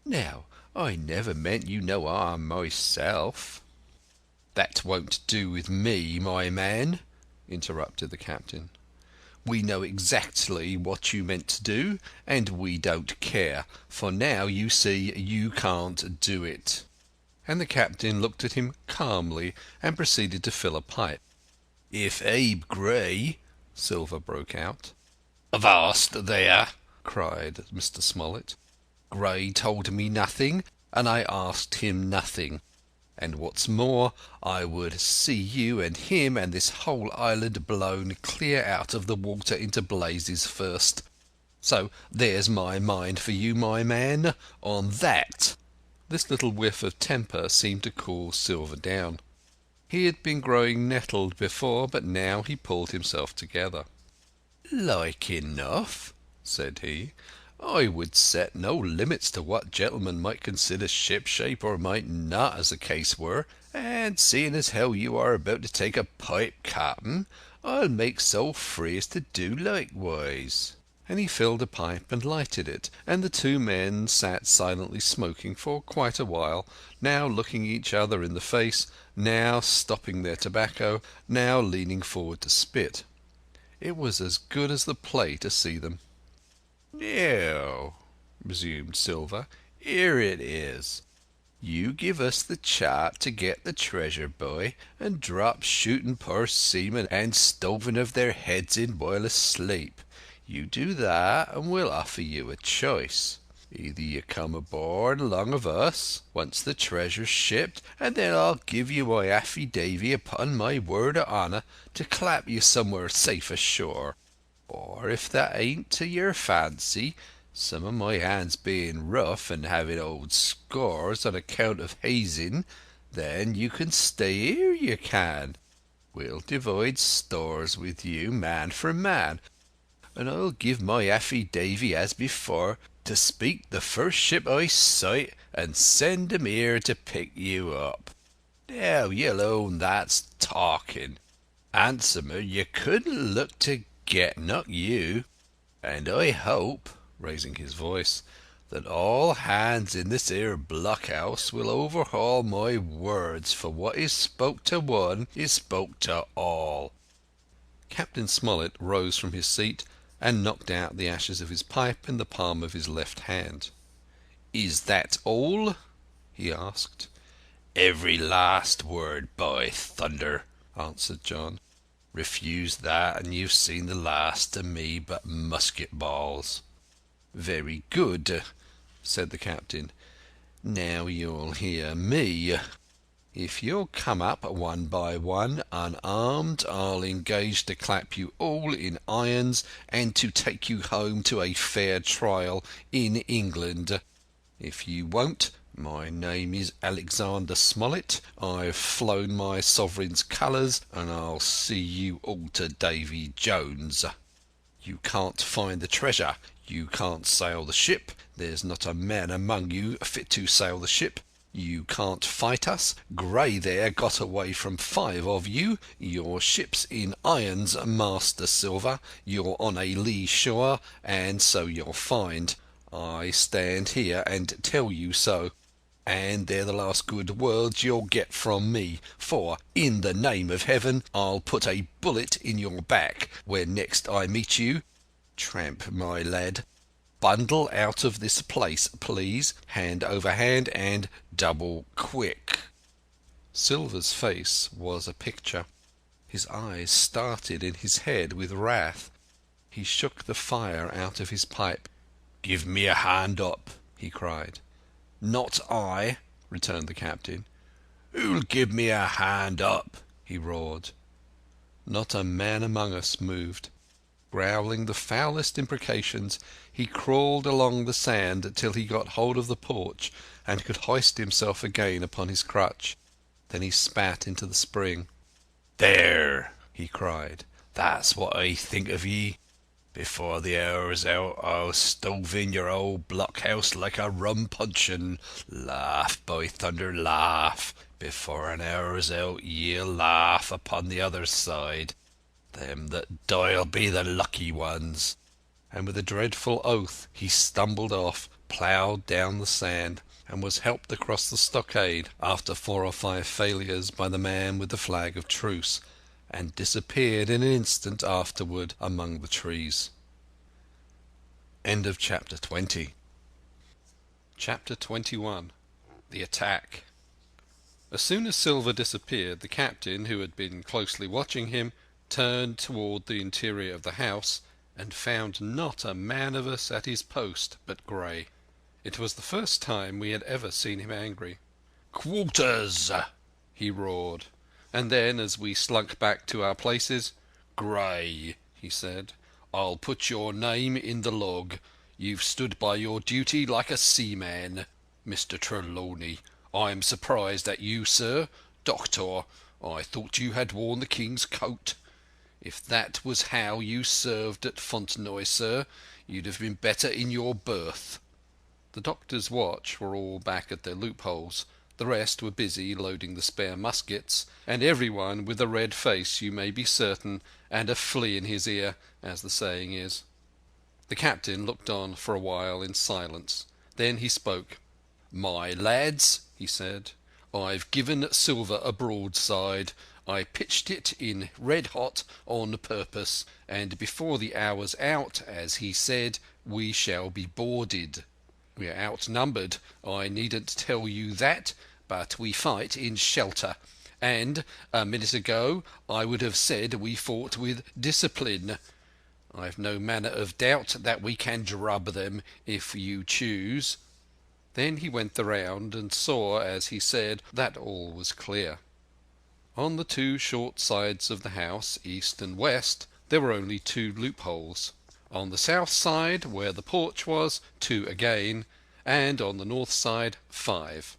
Now, I never meant you no harm myself. That won't do with me, my man, interrupted the captain. We know exactly what you meant to do, and we don't care, for now you see you can't do it. And the captain looked at him calmly and proceeded to fill a pipe. If Abe Gray, Silver broke out. Avast there, cried Mr. Smollett. Gray told me nothing, and I asked him nothing. And what's more, I would see you and him and this whole island blown clear out of the water into blazes first. So there's my mind for you, my man, on that. This little whiff of temper seemed to cool Silver down. He had been growing nettled before, but now he pulled himself together. Like enough, said he. I would set no limits to what gentlemen might consider ship-shape or might not, as the case were, and seeing as how you are about to take a pipe, captain, I'll make so free as to do likewise. And he filled a pipe and lighted it, and the two men sat silently smoking for quite a while, now looking each other in the face, now stopping their tobacco, now leaning forward to spit. It was as good as the play to see them. "Now," resumed Silver, "here it is. You give us the chart to get the treasure by, and drop shooting poor seamen and stoving of their heads in while asleep. You do that, and we'll offer you a choice. Either you come aboard along of us, once the treasure's shipped, and then I'll give you my affidavy upon my word of honour to clap you somewhere safe ashore. Or if that ain't to your fancy, some of my hands being rough and having old scores on account of hazing, then you can stay here, you can. We'll divide stores with you, man for man, and I'll give my affidavy as before to speak the first ship I sight and send 'em here to pick you up. Now you'll own that's talking. Handsomer you couldn't look to get, not you. And I hope," raising his voice, "that all hands in this here blockhouse will overhaul my words, for what is spoke to one is spoke to all." Captain Smollett rose from his seat and knocked out the ashes of his pipe in the palm of his left hand. "Is that all?" he asked. "Every last word, by thunder," answered John. "Refuse that, and you've seen the last of me but musket balls." "Very good," said the captain. "Now you'll hear me. If you'll come up one by one, unarmed, I'll engage to clap you all in irons and to take you home to a fair trial in England. If you won't, my name is Alexander Smollett. I've flown my sovereign's colours, and I'll see you all to Davy Jones. You can't find the treasure. You can't sail the ship. There's not a man among you fit to sail the ship. You can't fight us. Gray there got away from 5 of you. Your ship's in irons, Master Silver. You're on a lee shore, and so you'll find. I stand here and tell you so. And they're the last good words you'll get from me, for, in the name of heaven, I'll put a bullet in your back when next I meet you. Tramp, my lad. Bundle out of this place, please, hand over hand, and double quick." Silver's face was a picture. His eyes started in his head with wrath. He shook the fire out of his pipe. "Give me a hand up," he cried. "Not I," returned the captain. "Who'll give me a hand up?" he roared. Not a man among us moved. Growling the foulest imprecations, he crawled along the sand till he got hold of the porch and could hoist himself again upon his crutch. Then he spat into the spring. "There!" he cried. "That's what I think of ye. Before the hour's out, I'll stove in your old blockhouse like a rum puncheon. Laugh, by thunder, laugh! Before an hour's out, ye'll laugh upon the other side. Them that die'll be the lucky ones." And with a dreadful oath he stumbled off, ploughed down the sand, and was helped across the stockade after 4 or 5 failures by the man with the flag of truce, and disappeared in an instant afterward among the trees. End of chapter 20. Chapter 21. The Attack. As soon as Silver disappeared, the captain, who had been closely watching him, turned toward the interior of the house and found not a man of us at his post but Gray. It was the first time we had ever seen him angry. "Quarters!" he roared, and then, as we slunk back to our places, "Gray," he said, "I'll put your name in the log. You've stood by your duty like a seaman. Mr. Trelawney, I'm surprised at you, sir. Doctor, I thought you had worn the King's coat. If that was how you served at Fontenoy, sir, you'd have been better in your berth." The doctor's watch were all back at their loopholes. The rest were busy loading the spare muskets, and everyone with a red face, you may be certain, and a flea in his ear, as the saying is. The captain looked on for a while in silence. Then he spoke. "My lads," he said, "I've given Silver a broadside. I pitched it in red hot on purpose, and before the hour's out, as he said, we shall be boarded. We are outnumbered, I needn't tell you that, but we fight in shelter, and a minute ago I would have said we fought with discipline. I've no manner of doubt that we can drub them if you choose." Then he went the round and saw, as he said, that all was clear. On the 2 short sides of the house, east and west, there were only 2 loopholes. On the south side, where the porch was, 2 again, and on the north side 5.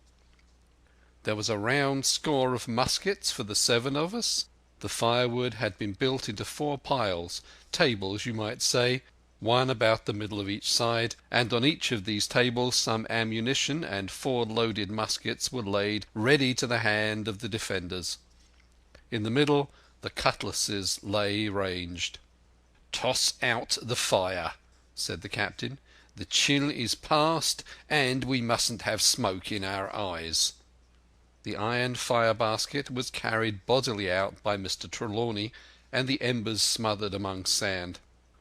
There was a round score of muskets for the 7 of us. The firewood had been built into 4 piles, tables you might say, one about the middle of each side, and on each of these tables some ammunition and 4 loaded muskets were laid ready to the hand of the defenders. In the middle the cutlasses lay ranged. "Toss out the fire," said the captain. "The chill is past, and we mustn't have smoke in our eyes." The iron fire basket was carried bodily out by Mr. Trelawney, and the embers smothered among sand.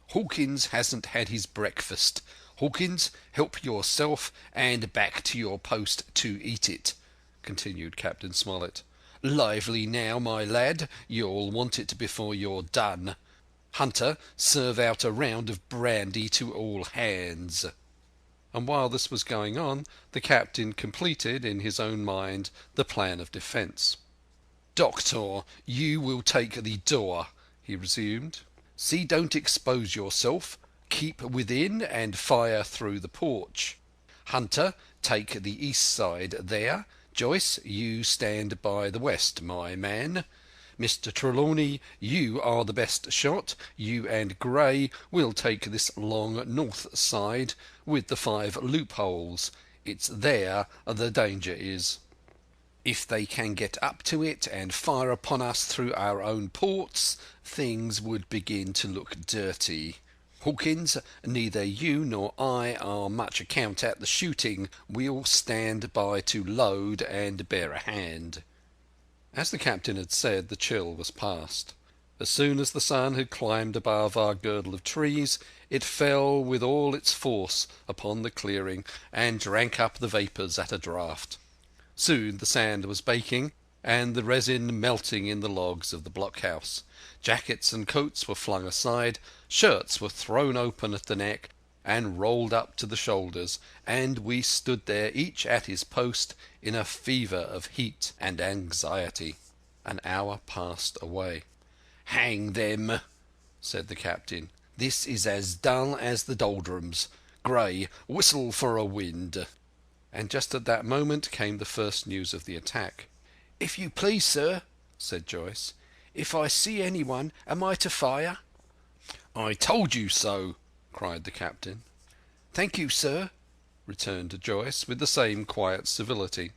"Hawkins hasn't had his breakfast. Hawkins, help yourself, and back to your post to eat it," continued Captain Smollett. "Lively now, my lad, you'll want it before you're done. Hunter, serve out a round of brandy to all hands." And while this was going on, the captain completed in his own mind the plan of defence. "Doctor, you will take the door," he resumed. "See, don't expose yourself. Keep within and fire through the porch. Hunter, take the east side there. Joyce, you stand by the west, my man. Mr. Trelawney, you are the best shot. You and Gray will take this long north side with the 5 loopholes. It's there the danger is. If they can get up to it and fire upon us through our own ports, things would begin to look dirty. Hawkins, neither you nor I are much account at the shooting. We'll stand by to load and bear a hand." As the captain had said, the chill was past. As soon as the sun had climbed above our girdle of trees, it fell with all its force upon the clearing and drank up the vapours at a draught. Soon the sand was baking, and the resin melting in the logs of the blockhouse. Jackets and coats were flung aside, shirts were thrown open at the neck and rolled up to the shoulders, and we stood there, each at his post, in a fever of heat and anxiety. An hour passed away. "Hang them," said the captain. "This is as dull as the doldrums. Gray, whistle for a wind." And just at that moment came the first news of the attack. "If you please, sir," said Joyce, If I see anyone, am I to fire?" "I told you so," cried the captain. "Thank you, sir," returned Joyce, with the same quiet civility.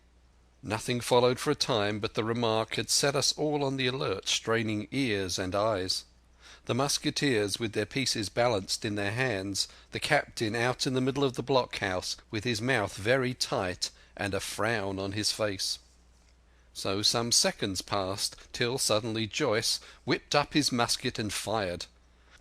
Nothing followed for a time, but the remark had set us all on the alert, straining ears and eyes. The musketeers with their pieces balanced in their hands, the captain out in the middle of the blockhouse with his mouth very tight and a frown on his face. So some seconds passed, till suddenly Joyce whipped up his musket and fired.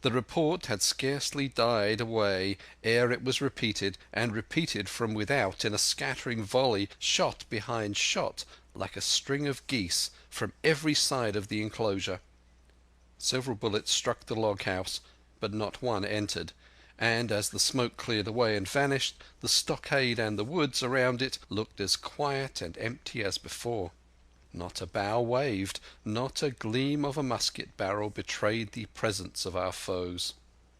The report had scarcely died away ere it was repeated, and repeated from without in a scattering volley, shot behind shot, like a string of geese, from every side of the enclosure. Several bullets struck the log house, but not one entered, and as the smoke cleared away and vanished, the stockade and the woods around it looked as quiet and empty as before. Not a bough waved, not a gleam of a musket barrel betrayed the presence of our foes.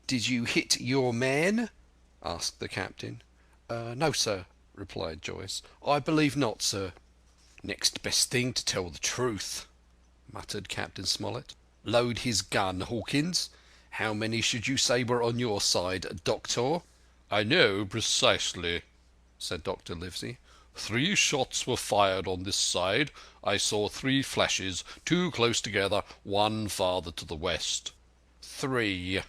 "Did you hit your man?" asked the captain. "No, sir," replied Joyce. "I believe not, sir." "Next best thing to tell the truth," muttered Captain Smollett. "Load his gun, Hawkins. How many should you say were on your side, Doctor?" "I know precisely," said Dr. Livesey. "3 shots were fired on this side. I saw 3 flashes, 2 close together, 1 farther to the west." "3,"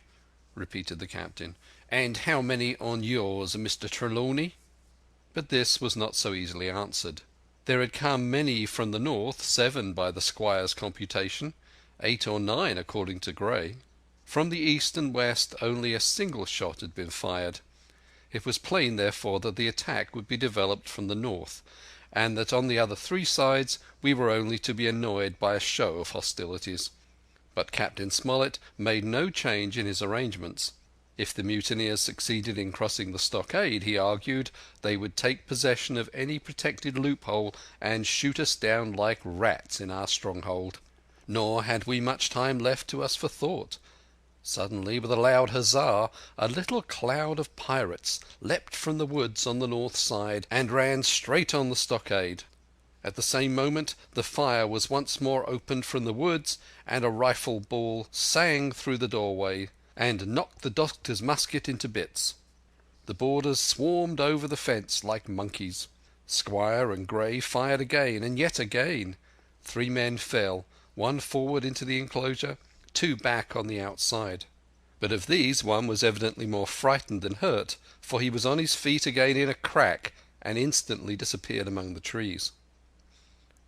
repeated the captain. "And how many on yours, Mr. Trelawney?" But this was not so easily answered. There had come many from the north, 7 by the squire's computation, 8 or 9 according to Gray. From the east and west only a single shot had been fired. It was plain, therefore, that the attack would be developed from the north, and that on the other 3 sides we were only to be annoyed by a show of hostilities. But Captain Smollett made no change in his arrangements. If the mutineers succeeded in crossing the stockade, he argued, they would take possession of any protected loophole and shoot us down like rats in our stronghold. Nor had we much time left to us for thought. Suddenly, with a loud huzzah, a little cloud of pirates leapt from the woods on the north side and ran straight on the stockade. At the same moment the fire was once more opened from the woods, and a rifle ball sang through the doorway and knocked the doctor's musket into bits. The boarders swarmed over the fence like monkeys. Squire and Gray fired again and yet again. 3 men fell, 1 forward into the enclosure, 2 back on the outside. But of these 1 was evidently more frightened than hurt, for he was on his feet again in a crack and instantly disappeared among the trees.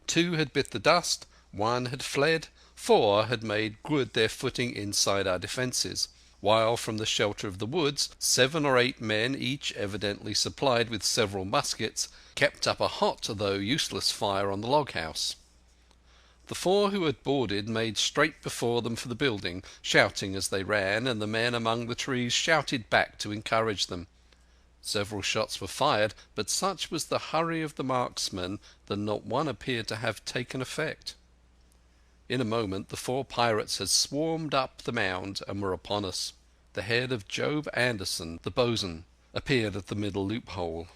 2 had bit the dust, 1 had fled, 4 had made good their footing inside our defences, while from the shelter of the woods 7 or 8 men, each evidently supplied with several muskets, kept up a hot though useless fire on the log house. The 4 who had boarded made straight before them for the building, shouting as they ran, and the men among the trees shouted back to encourage them. Several shots were fired, but such was the hurry of the marksmen that not one appeared to have taken effect. In a moment the 4 pirates had swarmed up the mound and were upon us. The head of Job Anderson, the boatswain, appeared at the middle loophole.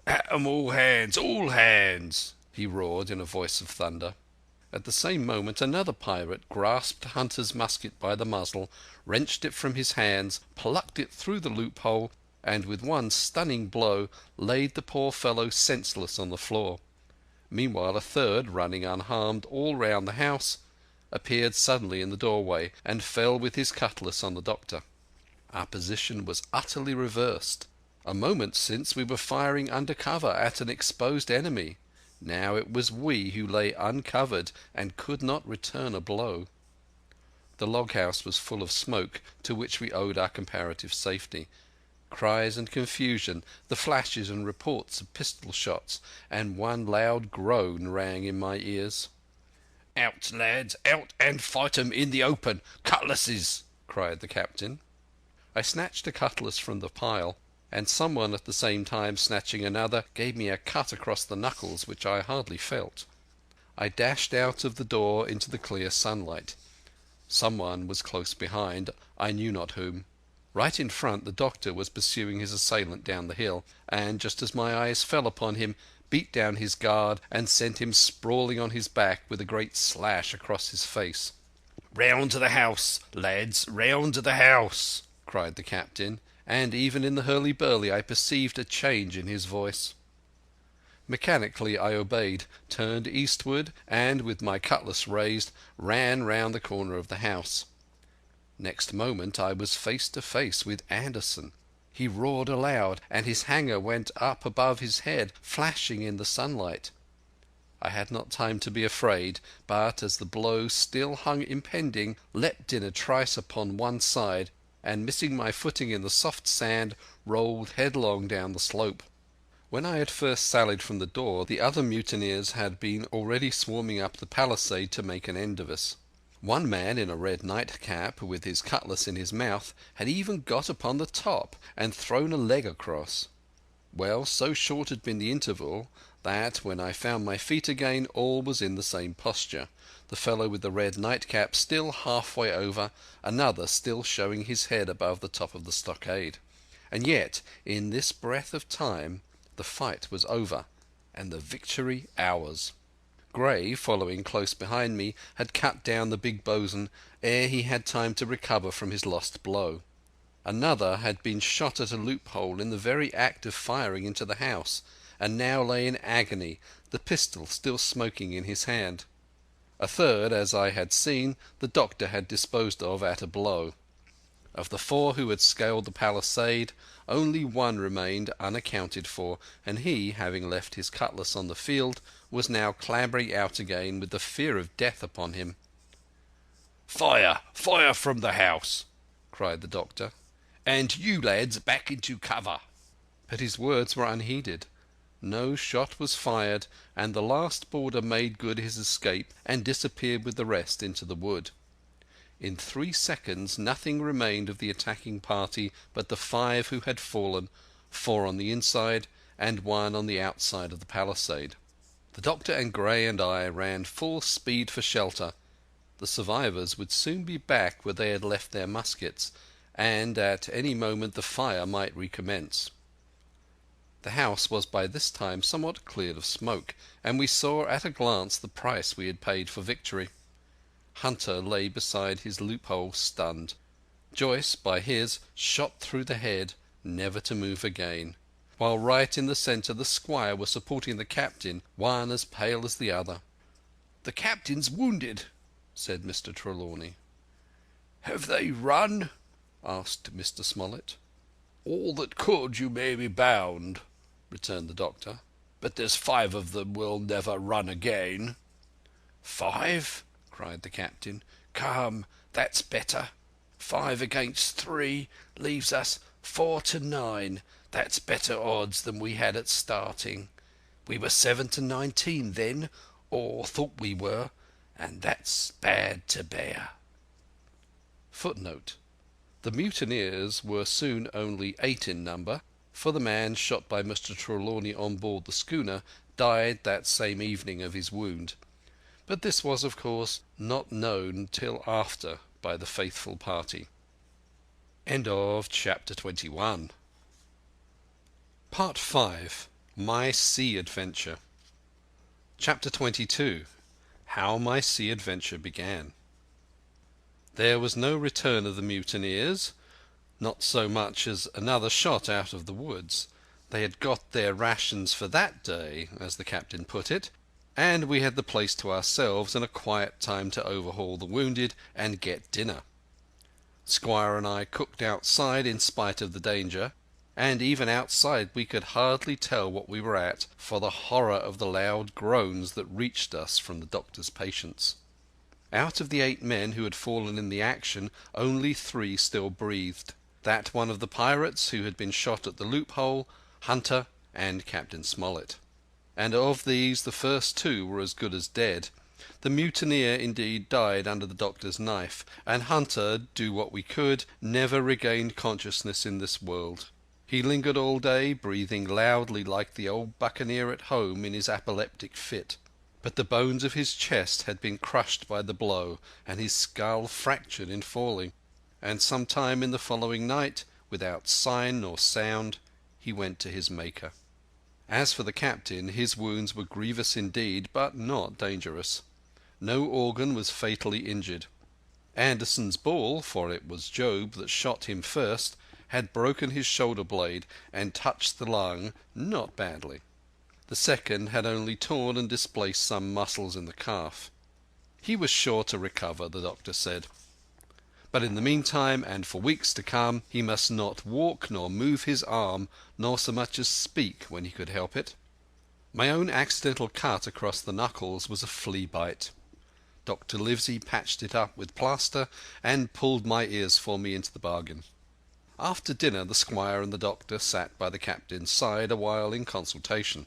"At 'em, all hands!" he roared in a voice of thunder. At the same moment another pirate grasped Hunter's musket by the muzzle, wrenched it from his hands, plucked it through the loophole, and with one stunning blow laid the poor fellow senseless on the floor. Meanwhile a 3rd, running unharmed all round the house, appeared suddenly in the doorway, and fell with his cutlass on the doctor. Our position was utterly reversed. A moment since we were firing under cover at an exposed enemy. Now it was we who lay uncovered and could not return a blow. The log house was full of smoke, to which we owed our comparative safety. Cries and confusion, the flashes and reports of pistol shots, and 1 loud groan rang in my ears. "Out, lads, out and fight 'em in the open! Cutlasses!" cried the captain. I snatched a cutlass from the pile, and someone at the same time snatching another gave me a cut across the knuckles which I hardly felt. I dashed out of the door into the clear sunlight. Someone was close behind, I knew not whom. Right in front the doctor was pursuing his assailant down the hill, and just as my eyes fell upon him, beat down his guard and sent him sprawling on his back with a great slash across his face. "Round to the house, lads, round to the house!" cried the captain, and even in the hurly-burly I perceived a change in his voice. Mechanically I obeyed, turned eastward, and, with my cutlass raised, ran round the corner of the house. Next moment I was face to face with Anderson. He roared aloud, and his hanger went up above his head, flashing in the sunlight. I had not time to be afraid, but, as the blow still hung impending, leapt in a trice upon one side, and, missing my footing in the soft sand, rolled headlong down the slope. When I had first sallied from the door, the other mutineers had been already swarming up the palisade to make an end of us. One man in a red nightcap, with his cutlass in his mouth, had even got upon the top and thrown a leg across. Well, so short had been the interval that, when I found my feet again, all was in the same posture, the fellow with the red nightcap still halfway over, another still showing his head above the top of the stockade. And yet, in this breath of time, the fight was over, and the victory ours. Gray, following close behind me, had cut down the big bosun ere he had time to recover from his lost blow. Another had been shot at a loophole in the very act of firing into the house, and now lay in agony, the pistol still smoking in his hand. A third, as I had seen, the doctor had disposed of at a blow. Of the four who had scaled the palisade, only one remained unaccounted for, and he, having left his cutlass on the field, was now clambering out again with the fear of death upon him. "Fire! Fire from the house!" cried the doctor. "And you lads back into cover!" But his words were unheeded. No shot was fired, and the last boarder made good his escape and disappeared with the rest into the wood. In 3 seconds nothing remained of the attacking party but the 5 who had fallen, 4 on the inside and 1 on the outside of the palisade. The doctor and Gray and I ran full speed for shelter. The survivors would soon be back where they had left their muskets, and at any moment the fire might recommence. The house was by this time somewhat cleared of smoke, and we saw at a glance the price we had paid for victory. Hunter lay beside his loophole stunned. Joyce, by his, shot through the head, never to move again, while right in the centre the squire was supporting the captain, one as pale as the other. "The captain's wounded," said Mr. Trelawney. "Have they run?" asked Mr. Smollett. "All that could, you may be bound," returned the doctor. "But there's 5 of them will never run again." "5?" cried the captain. "Come, that's better. 5 against 3 leaves us 4 to 9. That's better odds than we had at starting. We were 7 to 19 then, or thought we were, and that's bad to bear." Footnote: the mutineers were soon only 8 in number, for the man shot by Mr. Trelawney on board the schooner died that same evening of his wound. But this was, of course, not known till after by the faithful party. End of chapter 21. Part 5. My Sea Adventure. Chapter 22. How my sea adventure began. There was no return of the mutineers, not so much as another shot out of the woods. They had got their rations for that day, as the captain put it, and we had the place to ourselves and a quiet time to overhaul the wounded and get dinner. Squire and I cooked outside in spite of the danger, and even outside we could hardly tell what we were at for the horror of the loud groans that reached us from the doctor's patients. Out of the 8 men who had fallen in the action, only 3 still breathed. That one of the pirates who had been shot at the loophole, Hunter, and Captain Smollett. And of these the first 2 were as good as dead. The mutineer indeed died under the doctor's knife, and Hunter, do what we could, never regained consciousness in this world. He lingered all day, breathing loudly like the old buccaneer at home in his apoplectic fit. But the bones of his chest had been crushed by the blow, and his skull fractured in falling, and some time in the following night, without sign nor sound, he went to his Maker. As for the captain, his wounds were grievous indeed, but not dangerous. No organ was fatally injured. Anderson's ball, for it was Job that shot him first, had broken his shoulder blade and touched the lung not badly. The second had only torn and displaced some muscles in the calf. He was sure to recover, the doctor said. But in the meantime, and for weeks to come, he must not walk nor move his arm, nor so much as speak when he could help it. My own accidental cut across the knuckles was a flea bite. Dr. Livesey patched it up with plaster and pulled my ears for me into the bargain. After dinner the squire and the doctor sat by the captain's side a while in consultation,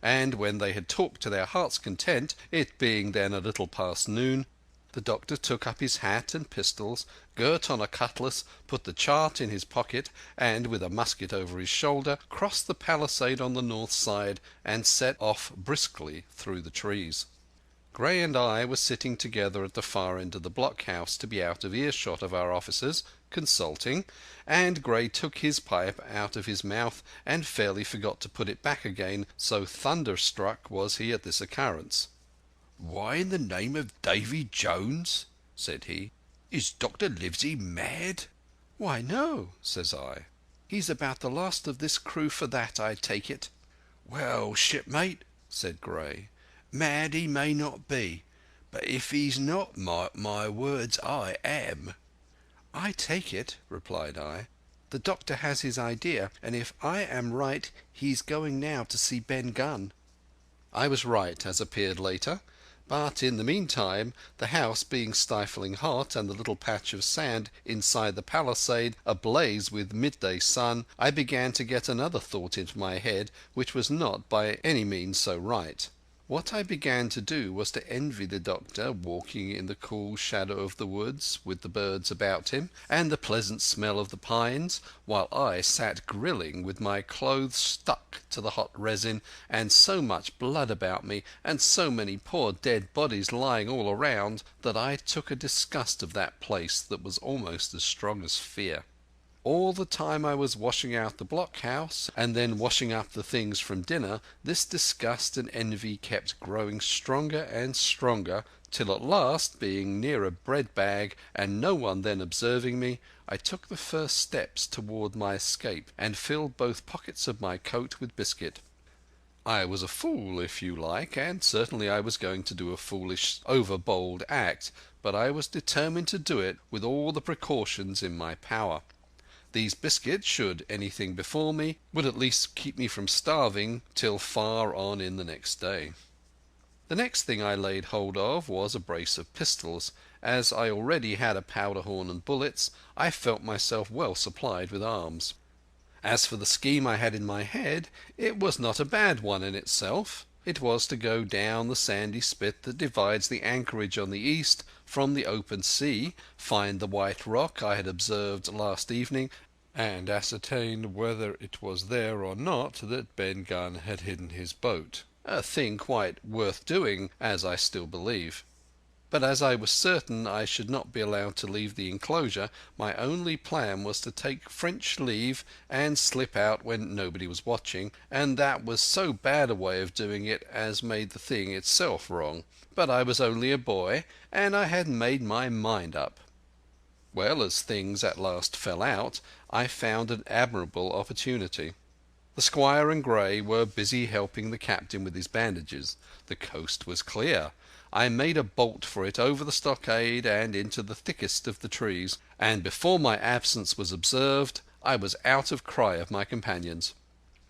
and when they had talked to their hearts' content, it being then a little past noon, the doctor took up his hat and pistols, girt on a cutlass, put the chart in his pocket, and, with a musket over his shoulder, crossed the palisade on the north side and set off briskly through the trees. Gray and I were sitting together at the far end of the blockhouse to be out of earshot of our officers, consulting, and Gray took his pipe out of his mouth and fairly forgot to put it back again, so thunderstruck was he at this occurrence. "Why in the name of Davy Jones," said he, "is Dr. Livesey mad?" "Why, no," says I. "He's about the last of this crew for that, I take it." "Well, shipmate," said Gray, "mad he may not be, but if he's not, mark my words, I am." "I take it," replied I, "the doctor has his idea, and if I am right he's going now to see Ben Gunn." I was right, as appeared later, but in the meantime, the house being stifling hot and the little patch of sand inside the palisade ablaze with midday sun, I began to get another thought into my head which was not by any means so right. What I began to do was to envy the doctor walking in the cool shadow of the woods with the birds about him and the pleasant smell of the pines, while I sat grilling with my clothes stuck to the hot resin and so much blood about me and so many poor dead bodies lying all around that I took a disgust of that place that was almost as strong as fear. All the time I was washing out the blockhouse and then washing up the things from dinner, this disgust and envy kept growing stronger and stronger, till at last, being near a bread bag and no one then observing me, I took the first steps toward my escape and filled both pockets of my coat with biscuit. I was a fool, if you like, and certainly I was going to do a foolish, over-bold act, but I was determined to do it with all the precautions in my power. These biscuits, should anything befall me, would at least keep me from starving till far on in the next day. The next thing I laid hold of was a brace of pistols. As I already had a powder horn and bullets, I felt myself well supplied with arms. As for the scheme I had in my head, it was not a bad one in itself. It was to go down the sandy spit that divides the anchorage on the east from the open sea, find the white rock I had observed last evening, and ascertain whether it was there or not that Ben Gunn had hidden his boat. A thing quite worth doing, as I still believe. But as I was certain I should not be allowed to leave the enclosure, my only plan was to take French leave and slip out when nobody was watching, and that was so bad a way of doing it as made the thing itself wrong. But I was only a boy, and I had made my mind up. Well, as things at last fell out, I found an admirable opportunity. The squire and Gray were busy helping the captain with his bandages. The coast was clear. I made a bolt for it over the stockade and into the thickest of the trees, and before my absence was observed I was out of cry of my companions.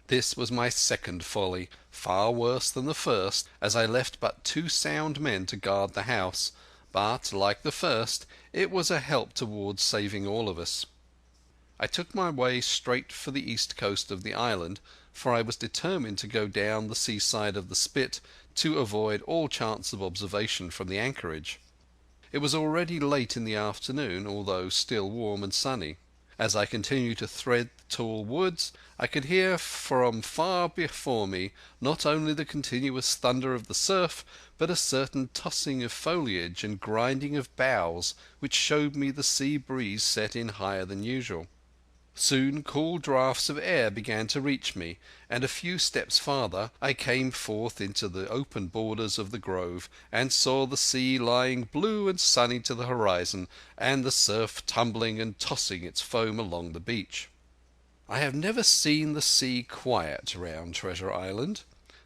This was my second folly, far worse than the first, as I left but 2 sound men to guard the house, but, like the first, it was a help towards saving all of us. I took my way straight for the east coast of the island, for I was determined to go down the seaside of the spit to avoid all chance of observation from the anchorage. It was already late in the afternoon, although still warm and sunny. As I continued to thread the tall woods, I could hear from far before me not only the continuous thunder of the surf, but a certain tossing of foliage and grinding of boughs which showed me the sea breeze set in higher than usual. Soon cool draughts of air began to reach me, and a few steps farther I came forth into the open borders of the grove, and saw the sea lying blue and sunny to the horizon, and the surf tumbling and tossing its foam along the beach. I have never seen the sea quiet round Treasure Island.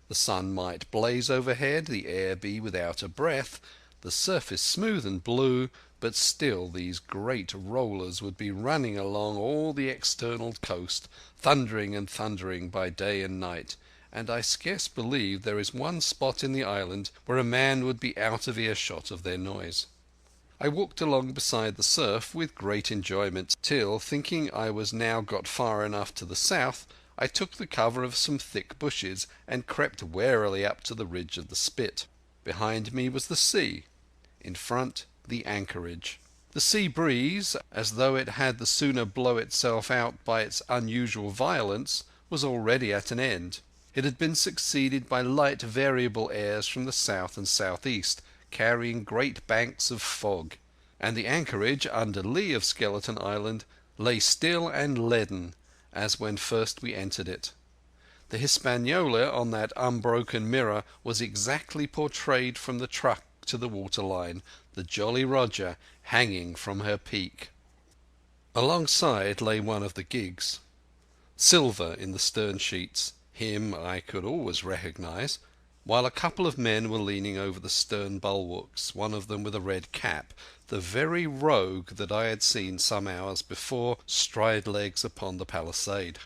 The sun might blaze overhead, the air be without a breath, the surface smooth and blue, but still these great rollers would be running along all the external coast, thundering and thundering by day and night, and I scarce believe there is one spot in the island where a man would be out of earshot of their noise. I walked along beside the surf with great enjoyment, till, thinking I was now got far enough to the south, I took the cover of some thick bushes and crept warily up to the ridge of the spit. Behind me was the sea, in front the anchorage. The sea breeze, as though it had the sooner blow itself out by its unusual violence, was already at an end. It had been succeeded by light variable airs from the south and southeast, carrying great banks of fog, and the anchorage under lee of Skeleton Island lay still and leaden as when first we entered it. The Hispaniola on that unbroken mirror was exactly portrayed from the truck to the waterline, the Jolly Roger hanging from her peak. Alongside lay one of the gigs. Silver in the stern sheets, him I could always recognize, while a couple of men were leaning over the stern bulwarks, one of them with a red cap, the very rogue that I had seen some hours before stride legs upon the palisade.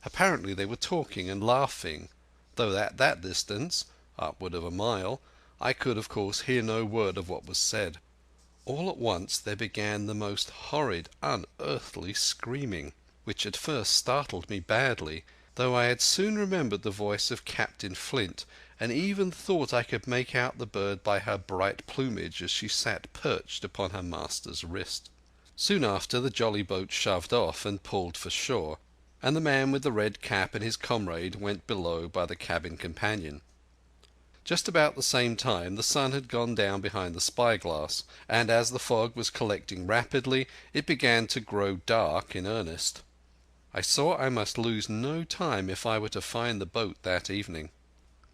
Apparently they were talking and laughing, though at that distance, upward of a mile, I could of course hear no word of what was said. All at once there began the most horrid, unearthly screaming, which at first startled me badly, though I had soon remembered the voice of Captain Flint, and even thought I could make out the bird by her bright plumage as she sat perched upon her master's wrist. Soon after the jolly boat shoved off and pulled for shore, and the man with the red cap and his comrade went below by the cabin companion. Just about the same time the sun had gone down behind the spyglass, and as the fog was collecting rapidly it began to grow dark in earnest. I saw I must lose no time if I were to find the boat that evening.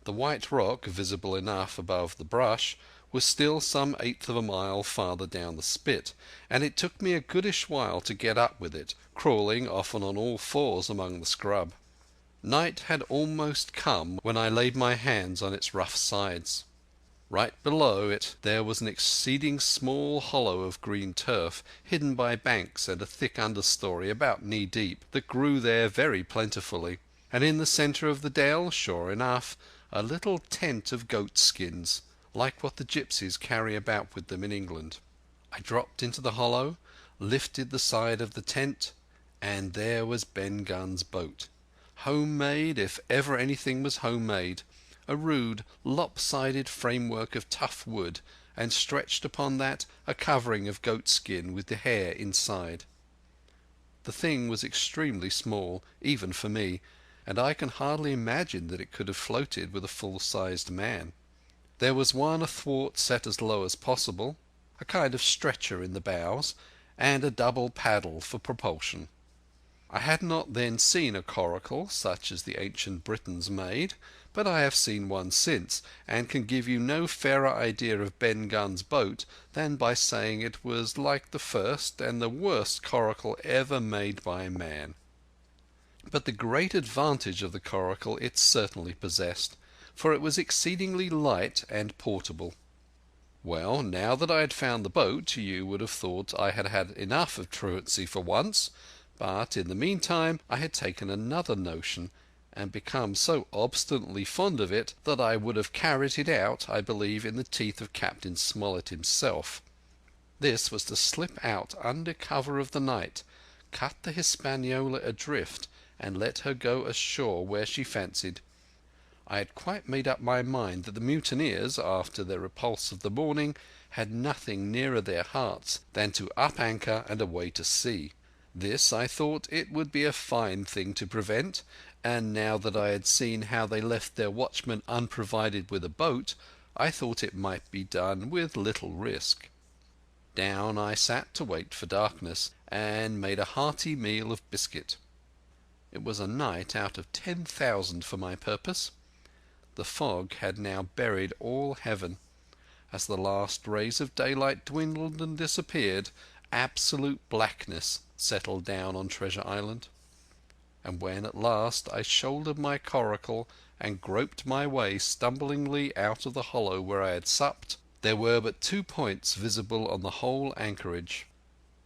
The white rock, visible enough above the brush, was still some eighth of a mile farther down the spit, and it took me a goodish while to get up with it, crawling often on all fours among the scrub. Night had almost come when I laid my hands on its rough sides. Right below it there was an exceeding small hollow of green turf, hidden by banks and a thick understory about knee-deep, that grew there very plentifully, and in the centre of the dell, sure enough, a little tent of goat skins, like what the gipsies carry about with them in England. I dropped into the hollow, lifted the side of the tent, and there was Ben Gunn's boat. Homemade, if ever anything was homemade, a rude, lopsided framework of tough wood, and stretched upon that a covering of goat skin with the hair inside. The thing was extremely small, even for me, and I can hardly imagine that it could have floated with a full-sized man. There was one athwart set as low as possible, a kind of stretcher in the bows, and a double paddle for propulsion. I had not then seen a coracle such as the ancient Britons made, but I have seen one since, and can give you no fairer idea of Ben Gunn's boat than by saying it was like the first and the worst coracle ever made by man. But the great advantage of the coracle it certainly possessed, for it was exceedingly light and portable. Well, now that I had found the boat, you would have thought I had had enough of truancy for once, but in the meantime I had taken another notion, and become so obstinately fond of it that I would have carried it out, I believe, in the teeth of Captain Smollett himself. This was to slip out under cover of the night, cut the Hispaniola adrift, and let her go ashore where she fancied. I had quite made up my mind that the mutineers, after their repulse of the morning, had nothing nearer their hearts than to up anchor and away to sea. This, I thought, it would be a fine thing to prevent, and now that I had seen how they left their watchmen unprovided with a boat, I thought it might be done with little risk. Down I sat to wait for darkness, and made a hearty meal of biscuit. It was a night out of 10,000 for my purpose. The fog had now buried all heaven. As the last rays of daylight dwindled and disappeared, absolute blackness settled down on Treasure Island. And when at last I shouldered my coracle and groped my way stumblingly out of the hollow where I had supped, there were but 2 points visible on the whole anchorage.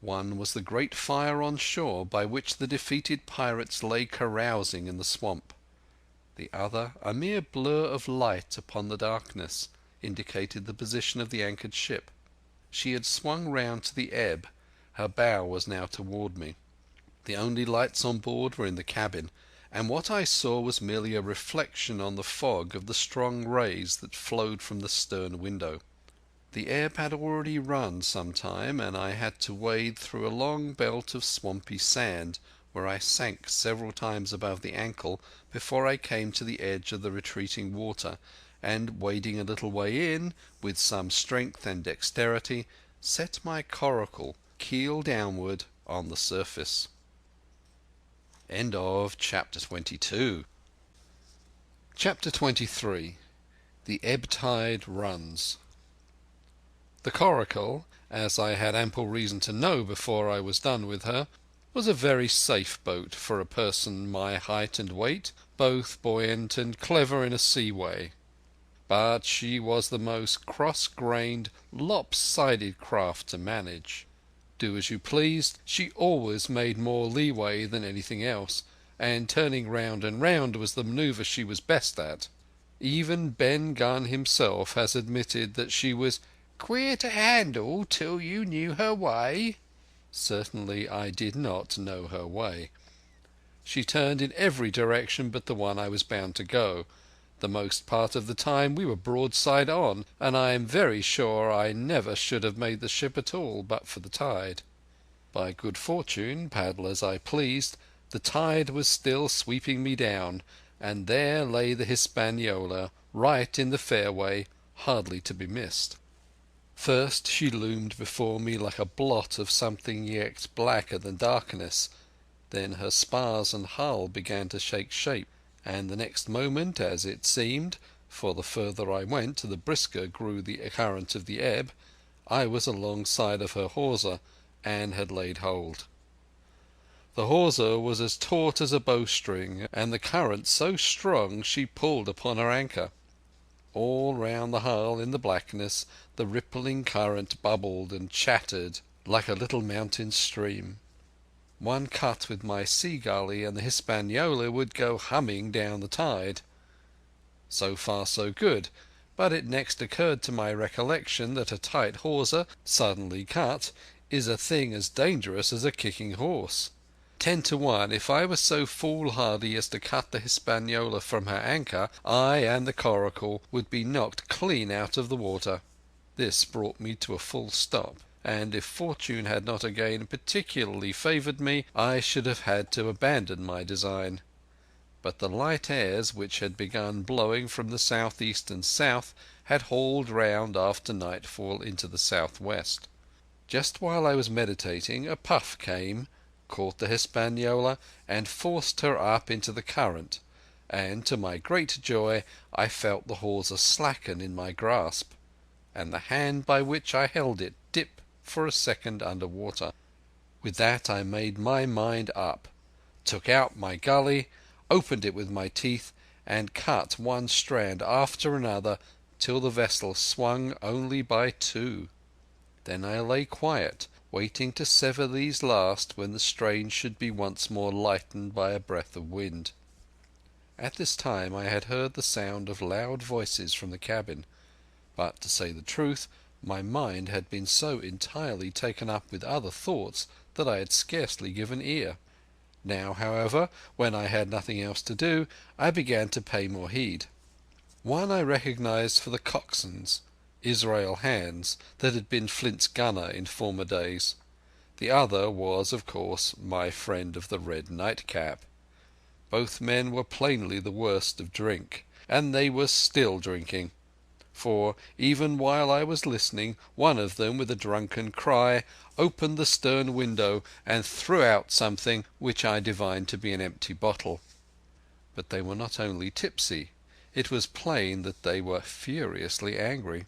One was the great fire on shore by which the defeated pirates lay carousing in the swamp. The other, a mere blur of light upon the darkness, indicated the position of the anchored ship. She had swung round to the ebb. Her bow was now toward me. The only lights on board were in the cabin, and what I saw was merely a reflection on the fog of the strong rays that flowed from the stern window. The ebb had already run some time, and I had to wade through a long belt of swampy sand, where I sank several times above the ankle before I came to the edge of the retreating water, and wading a little way in, with some strength and dexterity, set my coracle keel downward on the surface. End of chapter 22. Chapter 23. The ebb tide runs. The coracle, as I had ample reason to know before I was done with her, was a very safe boat for a person my height and weight, both buoyant and clever in a sea way. But she was the most cross-grained, lopsided craft to manage. Do as you pleased, she always made more leeway than anything else, and turning round and round was the manoeuvre she was best at. Even Ben Gunn himself has admitted that she was "queer to handle till you knew her way." Certainly I did not know her way. She turned in every direction but the one I was bound to go. The most part of the time we were broadside on, and I am very sure I never should have made the ship at all but for the tide. By good fortune, paddle as I pleased, the tide was still sweeping me down, and there lay the Hispaniola, right in the fairway, hardly to be missed. First she loomed before me like a blot of something yet blacker than darkness. Then her spars and hull began to take shape, and the next moment, as it seemed, for the further I went the brisker grew the current of the ebb, I was alongside of her hawser and had laid hold. The hawser was as taut as a bowstring, and the current so strong she pulled upon her anchor. All round the hull in the blackness the rippling current bubbled and chattered like a little mountain stream. One cut with my sea gully and the Hispaniola would go humming down the tide. So far so good, but it next occurred to my recollection that a tight hawser, suddenly cut, is a thing as dangerous as a kicking horse. 10 to 1, if I was so foolhardy as to cut the Hispaniola from her anchor, I and the coracle would be knocked clean out of the water. This brought me to a full stop, and if fortune had not again particularly favoured me, I should have had to abandon my design. But the light airs which had begun blowing from the southeast and south had hauled round after nightfall into the southwest. Just while I was meditating, a puff came, caught the Hispaniola, and forced her up into the current, and to my great joy I felt the hawser slacken in my grasp, and the hand by which I held it dip for a second under water. With that I made my mind up, took out my gully, opened it with my teeth, and cut one strand after another till the vessel swung only by 2. Then I lay quiet, waiting to sever these last when the strain should be once more lightened by a breath of wind. At this time I had heard the sound of loud voices from the cabin, but to say the truth, my mind had been so entirely taken up with other thoughts that I had scarcely given ear. Now, however, when I had nothing else to do, I began to pay more heed. One I recognized for the coxswain's, Israel Hands, that had been Flint's gunner in former days. The other was, of course, my friend of the red nightcap. Both men were plainly the worst of drink, and they were still drinking. for, even while I was listening, one of them, with a drunken cry, opened the stern window and threw out something which I divined to be an empty bottle. But they were not only tipsy. It was plain that they were furiously angry.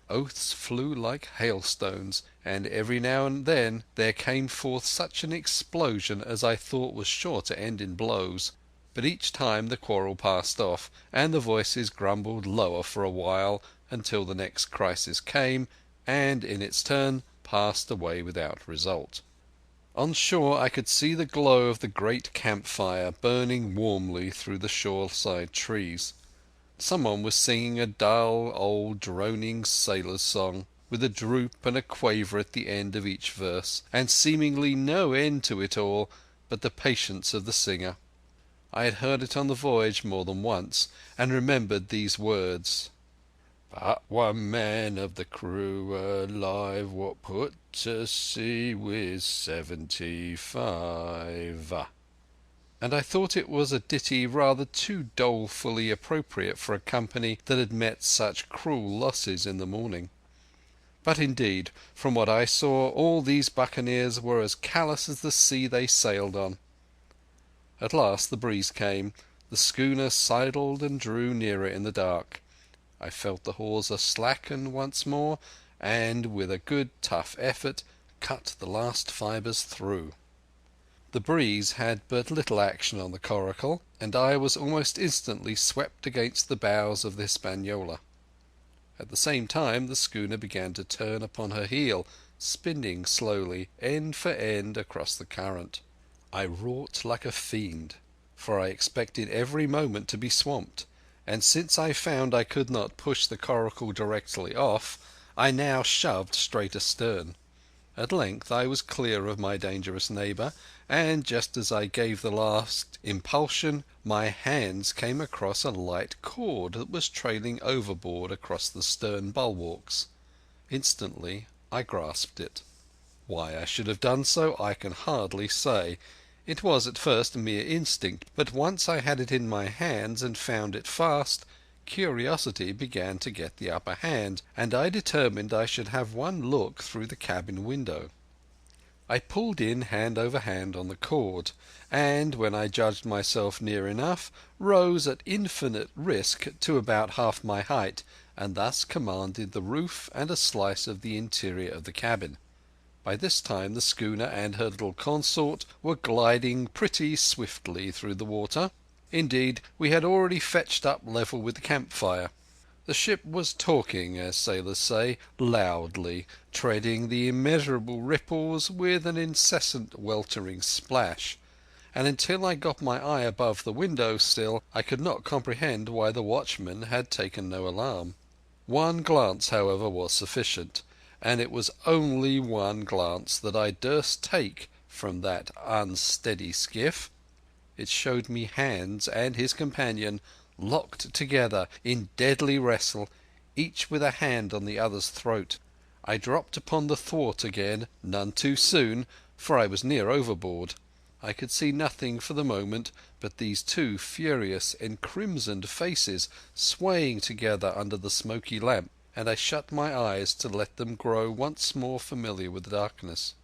Oaths flew like hailstones, and every now and then there came forth such an explosion as I thought was sure to end in blows. But each time the quarrel passed off, and the voices grumbled lower for a while until the next crisis came, and in its turn passed away without result. On shore I could see the glow of the great campfire burning warmly through the shoreside trees. Someone was singing a dull, old, droning sailor's song, with a droop and a quaver at the end of each verse, and seemingly no end to it all but the patience of the singer. I had heard it on the voyage more than once, and remembered these words: "But one man of the crew alive, what put to sea with 75. And I thought it was a ditty rather too dolefully appropriate for a company that had met such cruel losses in the morning. But indeed, from what I saw, all these buccaneers were as callous as the sea they sailed on. At last the breeze came, the schooner sidled and drew nearer in the dark. I felt the hawser slacken once more, and with a good tough effort cut the last fibres through. The breeze had but little action on the coracle, and I was almost instantly swept against the bows of the Hispaniola. At the same time the schooner began to turn upon her heel, spinning slowly, end for end, across the current. I wrought like a fiend, for I expected every moment to be swamped, and since I found I could not push the coracle directly off, I now shoved straight astern. At length I was clear of my dangerous neighbour, and just as I gave the last impulsion, my hands came across a light cord that was trailing overboard across the stern bulwarks. Instantly I grasped it. Why I should have done so I can hardly say. It was at first mere instinct, but once I had it in my hands and found it fast, curiosity began to get the upper hand, and I determined I should have one look through the cabin window. I pulled in hand over hand on the cord, and when I judged myself near enough, rose at infinite risk to about half my height, and thus commanded the roof and a slice of the interior of the cabin. By this time the schooner and her little consort were gliding pretty swiftly through the water. Indeed, we had already fetched up level with the campfire. The ship was talking, as sailors say, loudly, treading the immeasurable ripples with an incessant weltering splash, and until I got my eye above the window sill I could not comprehend why the watchman had taken no alarm. One glance, however, was sufficient, and it was only one glance that I durst take from that unsteady skiff. It showed me Hans and his companion locked together in deadly wrestle, each with a hand on the other's throat. I dropped upon the thwart again, none too soon, for I was near overboard. I could see nothing for the moment but these two furious encrimsoned faces swaying together under the smoky lamp, and I shut my eyes to let them grow once more familiar with the darkness.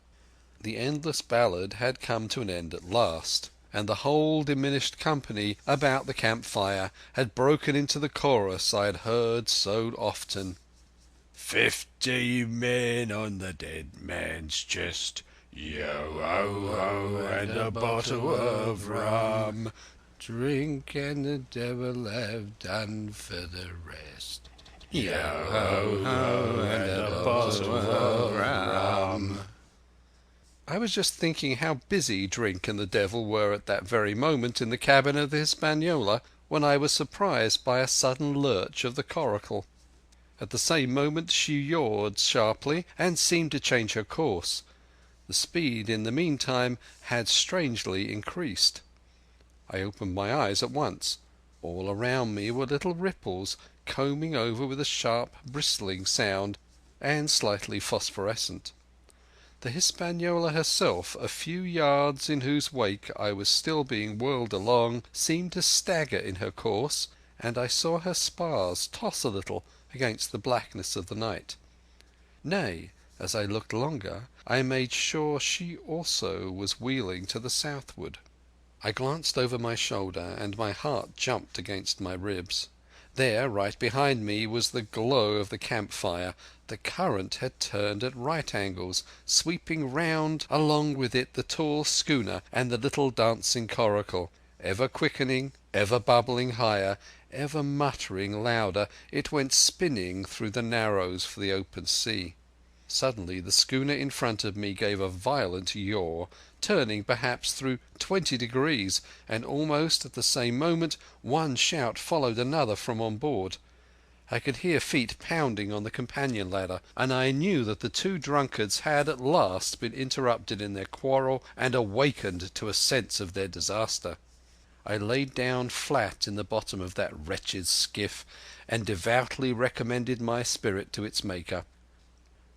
The endless ballad had come to an end at last, and the whole diminished company about the campfire had broken into the chorus I had heard so often. 50 men on the dead man's chest, yo-ho-ho, and a bottle of rum. Drink and the devil have done for the rest. Yo-ho-ho, and a bottle of rum. I was just thinking how busy Drink and the Devil were at that very moment in the cabin of the Hispaniola when I was surprised by a sudden lurch of the coracle. At the same moment she yawed sharply and seemed to change her course. The speed in the meantime had strangely increased. I opened my eyes at once. All around me were little ripples, combing over with a sharp bristling sound, and slightly phosphorescent. The Hispaniola herself, a few yards in whose wake I was still being whirled along, seemed to stagger in her course, and I saw her spars toss a little against the blackness of the night. Nay, as I looked longer, I made sure she also was wheeling to the southward. I glanced over my shoulder, and my heart jumped against my ribs. There, right behind me, was the glow of the campfire. The current had turned at right angles, sweeping round along with it the tall schooner and the little dancing coracle. Ever quickening, ever bubbling higher, ever muttering louder, it went spinning through the narrows for the open sea. Suddenly the schooner in front of me gave a violent yaw, turning perhaps through 20 degrees, and almost at the same moment one shout followed another from on board. I could hear feet pounding on the companion ladder, and I knew that the two drunkards had at last been interrupted in their quarrel and awakened to a sense of their disaster. I laid down flat in the bottom of that wretched skiff and devoutly recommended my spirit to its Maker.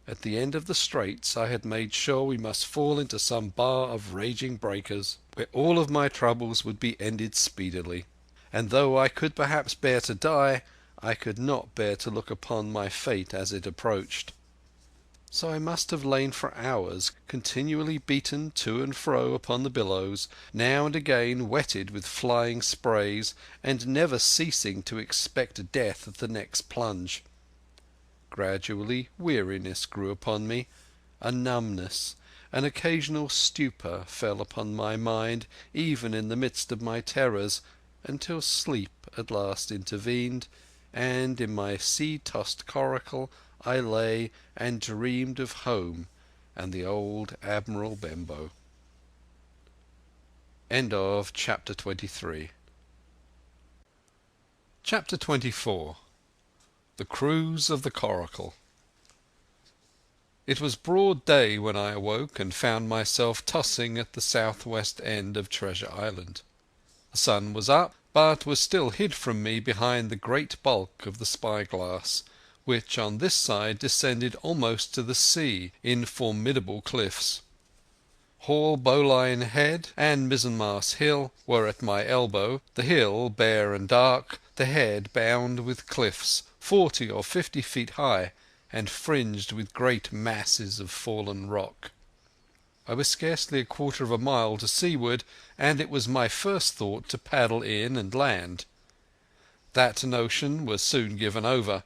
At the end of the straits I had made sure we must fall into some bar of raging breakers, where all of my troubles would be ended speedily. And though I could perhaps bear to die, I could not bear to look upon my fate as it approached. So I must have lain for hours, continually beaten to and fro upon the billows, now and again wetted with flying sprays, and never ceasing to expect death at the next plunge. Gradually weariness grew upon me, a numbness, an occasional stupor fell upon my mind even in the midst of my terrors, until sleep at last intervened, and in my sea-tossed coracle I lay and dreamed of home and the old Admiral Benbow. End of Chapter 23. Chapter 24. The Cruise of the Coracle. It was broad day when I awoke and found myself tossing at the southwest end of Treasure Island. The sun was up, but was still hid from me behind the great bulk of the spyglass, which on this side descended almost to the sea in formidable cliffs. Hall Bowline Head and Mizzenmast Hill were at my elbow, the hill bare and dark, the head bound with cliffs 40 or 50 feet high and fringed with great masses of fallen rock. I was scarcely a quarter of a mile to seaward, and it was my first thought to paddle in and land. That notion was soon given over.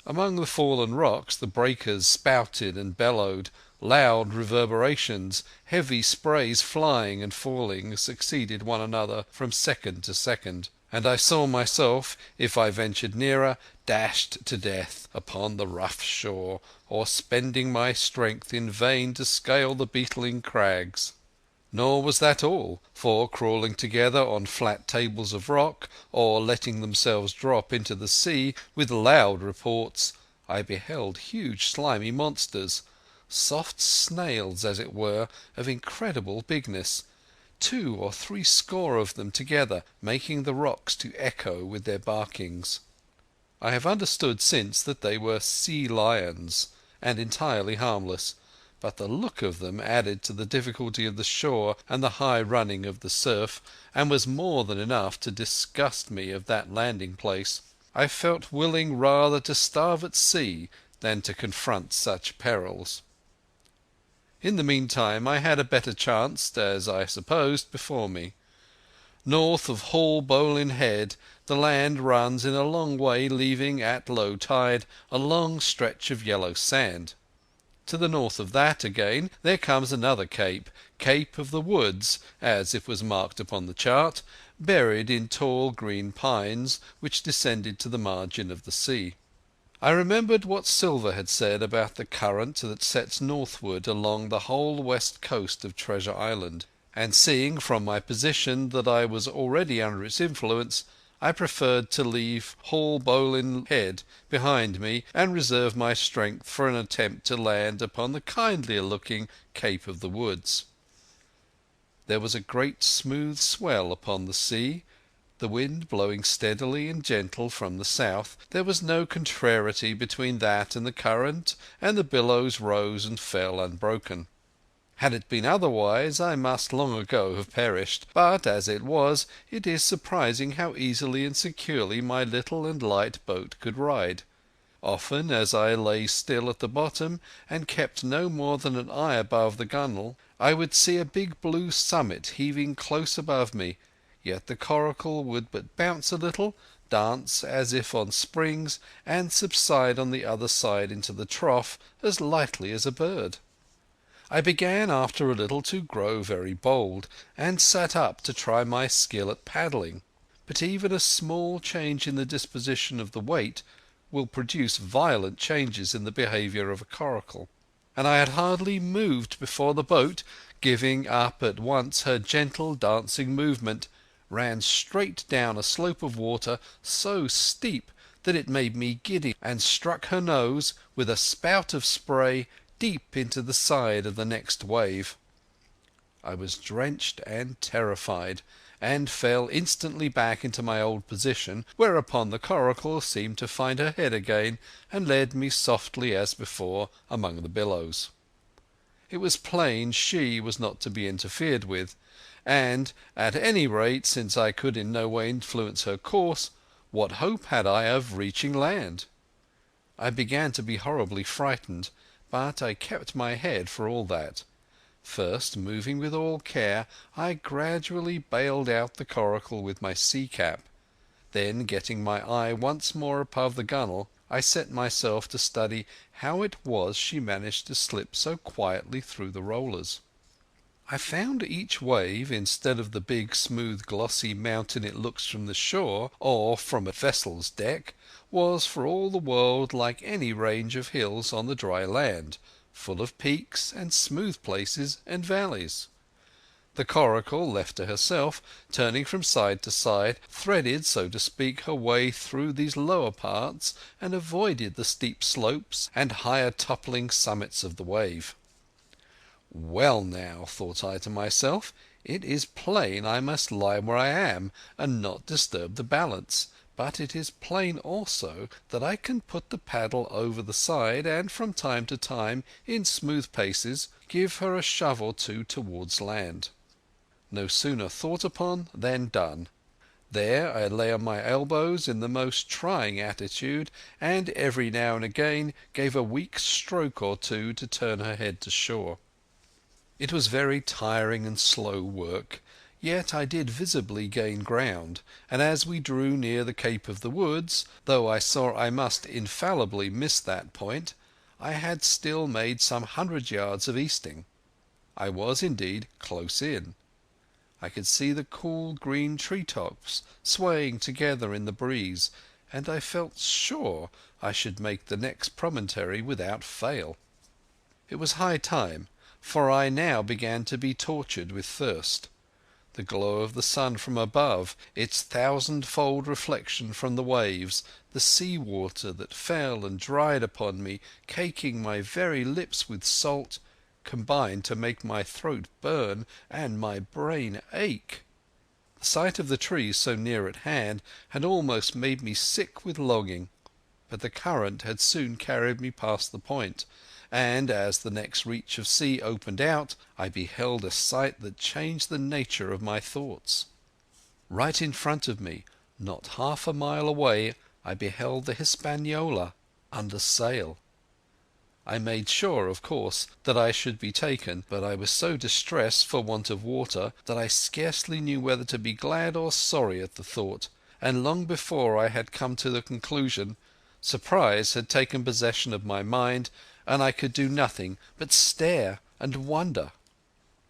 Among the fallen rocks the breakers spouted and bellowed, loud reverberations, heavy sprays flying and falling succeeded one another from second to second, and I saw myself, if I ventured nearer, dashed to death upon the rough shore, or spending my strength in vain to scale the beetling crags. Nor was that all, for crawling together on flat tables of rock, or letting themselves drop into the sea with loud reports, I beheld huge slimy monsters, soft snails as it were, of incredible bigness, 2 or 3 score of them together, making the rocks to echo with their barkings. I have understood since that they were sea lions, and entirely harmless, but the look of them added to the difficulty of the shore and the high running of the surf, and was more than enough to disgust me of that landing place. I felt willing rather to starve at sea than to confront such perils. In the meantime I had a better chance, as I supposed, before me. North of Hall Bowline Head the land runs in a long way, leaving at low tide a long stretch of yellow sand. To the north of that again there comes another cape, Cape of the Woods, as it was marked upon the chart, buried in tall green pines which descended to the margin of the sea. I remembered what Silver had said about the current that sets northward along the whole west coast of Treasure Island, and seeing from my position that I was already under its influence, I preferred to leave Hall Bowline Head behind me and reserve my strength for an attempt to land upon the kindlier looking Cape of the Woods. There was a great smooth swell upon the sea, the wind blowing steadily and gentle from the south. There was no contrariety between that and the current, and the billows rose and fell unbroken. Had it been otherwise I must long ago have perished, but as it was, it is surprising how easily and securely my little and light boat could ride. Often, as I lay still at the bottom and kept no more than an eye above the gunwale, I would see a big blue summit heaving close above me, yet the coracle would but bounce a little, dance as if on springs, and subside on the other side into the trough as lightly as a bird. I began after a little to grow very bold, and sat up to try my skill at paddling. But even a small change in the disposition of the weight will produce violent changes in the behaviour of a coracle, and I had hardly moved before the boat, giving up at once her gentle dancing movement, ran straight down a slope of water so steep that it made me giddy, and struck her nose, with a spout of spray, deep into the side of the next wave. I was drenched and terrified, and fell instantly back into my old position, whereupon the coracle seemed to find her head again and led me softly as before among the billows. It was plain she was not to be interfered with, and, at any rate, since I could in no way influence her course, what hope had I of reaching land? I began to be horribly frightened, but I kept my head for all that. First, moving with all care, I gradually bailed out the coracle with my sea-cap. Then, getting my eye once more above the gunwale, I set myself to study how it was she managed to slip so quietly through the rollers. I found each wave, instead of the big smooth glossy mountain it looks from the shore or from a vessel's deck, was for all the world like any range of hills on the dry land, full of peaks and smooth places and valleys. The coracle, left to herself, turning from side to side, threaded, so to speak, her way through these lower parts and avoided the steep slopes and higher toppling summits of the wave. Well now, thought I to myself, it is plain I must lie where I am and not disturb the balance, but it is plain also that I can put the paddle over the side and from time to time, in smooth paces, give her a shove or two towards land. No sooner thought upon than done. There I lay on my elbows in the most trying attitude, and every now and again gave a weak stroke or two to turn her head to shore. It was very tiring and slow work, yet I did visibly gain ground, and as we drew near the Cape of the Woods, though I saw I must infallibly miss that point, I had still made some 100 yards of easting. I was indeed close in. I could see the cool green tree-tops swaying together in the breeze, and I felt sure I should make the next promontory without fail. It was high time, for I now began to be tortured with thirst. The glow of the sun from above, its thousand-fold reflection from the waves, the sea-water that fell and dried upon me, caking my very lips with salt, combined to make my throat burn and my brain ache. The sight of the trees so near at hand had almost made me sick with longing, but the current had soon carried me past the point, and as the next reach of sea opened out, I beheld a sight that changed the nature of my thoughts. Right in front of me, not half a mile away, I beheld the Hispaniola under sail. I made sure, of course, that I should be taken, but I was so distressed for want of water that I scarcely knew whether to be glad or sorry at the thought, and long before I had come to the conclusion, surprise had taken possession of my mind, and I could do nothing but stare and wonder.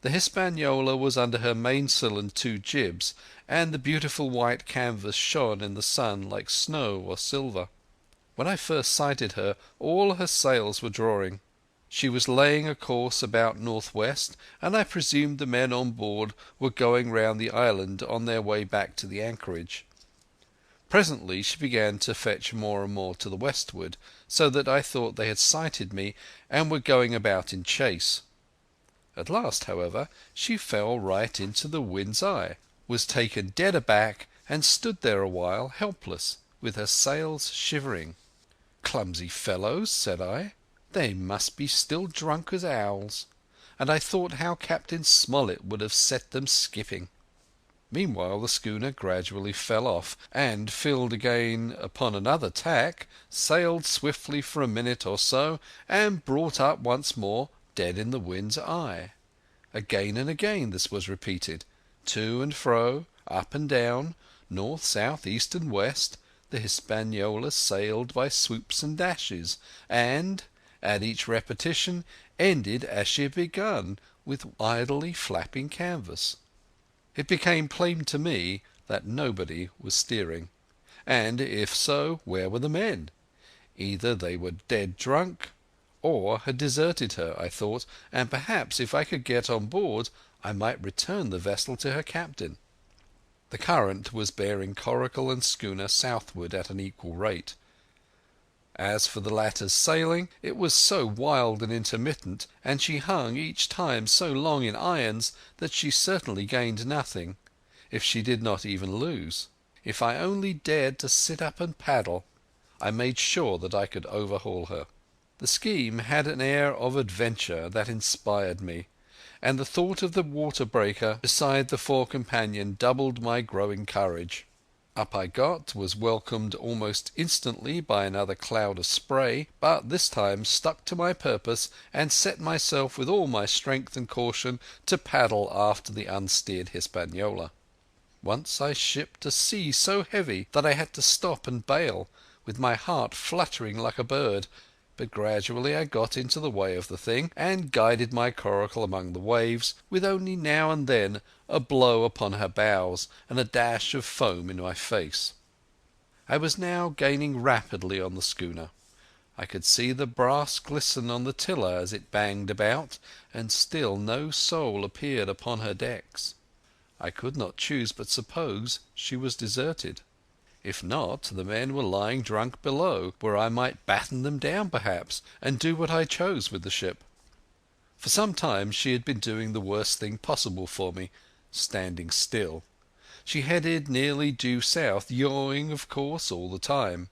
The Hispaniola was under her mainsail and two jibs, and the beautiful white canvas shone in the sun like snow or silver. When I first sighted her, all her sails were drawing. She was laying a course about northwest, and I presumed the men on board were going round the island on their way back to the anchorage. Presently she began to fetch more and more to the westward, so that I thought they had sighted me and were going about in chase. At last, however, she fell right into the wind's eye, was taken dead aback, and stood there a while helpless, with her sails shivering. "Clumsy fellows," said I, "they must be still drunk as owls," and I thought how Captain Smollett would have set them skipping. Meanwhile the schooner gradually fell off, and, filled again upon another tack, sailed swiftly for a minute or so, and brought up once more dead in the wind's eye. Again and again this was repeated. To and fro, up and down, north, south, east and west, the Hispaniola sailed by swoops and dashes, and, at each repetition, ended as she had begun, with idly flapping canvas. It became plain to me that nobody was steering, and if so, where were the men? Either they were dead drunk, or had deserted her, I thought, and perhaps if I could get on board I might return the vessel to her captain. The current was bearing coracle and schooner southward at an equal rate. As for the latter's sailing, it was so wild and intermittent, and she hung each time so long in irons, that she certainly gained nothing, if she did not even lose. If I only dared to sit up and paddle, I made sure that I could overhaul her. The scheme had an air of adventure that inspired me, and the thought of the water breaker beside the fore companion doubled my growing courage. Up I got, was welcomed almost instantly by another cloud of spray, but this time stuck to my purpose and set myself with all my strength and caution to paddle after the unsteered Hispaniola. Once I shipped a sea so heavy that I had to stop and bail, with my heart fluttering like a bird, but gradually I got into the way of the thing, and guided my coracle among the waves, with only now and then a blow upon her bows and a dash of foam in my face. I was now gaining rapidly on the schooner. I could see the brass glisten on the tiller as it banged about, and still no soul appeared upon her decks. I could not choose but suppose she was deserted. If not, the men were lying drunk below, where I might batten them down perhaps, and do what I chose with the ship. For some time she had been doing the worst thing possible for me, standing still. She headed nearly due south, yawing of course all the time.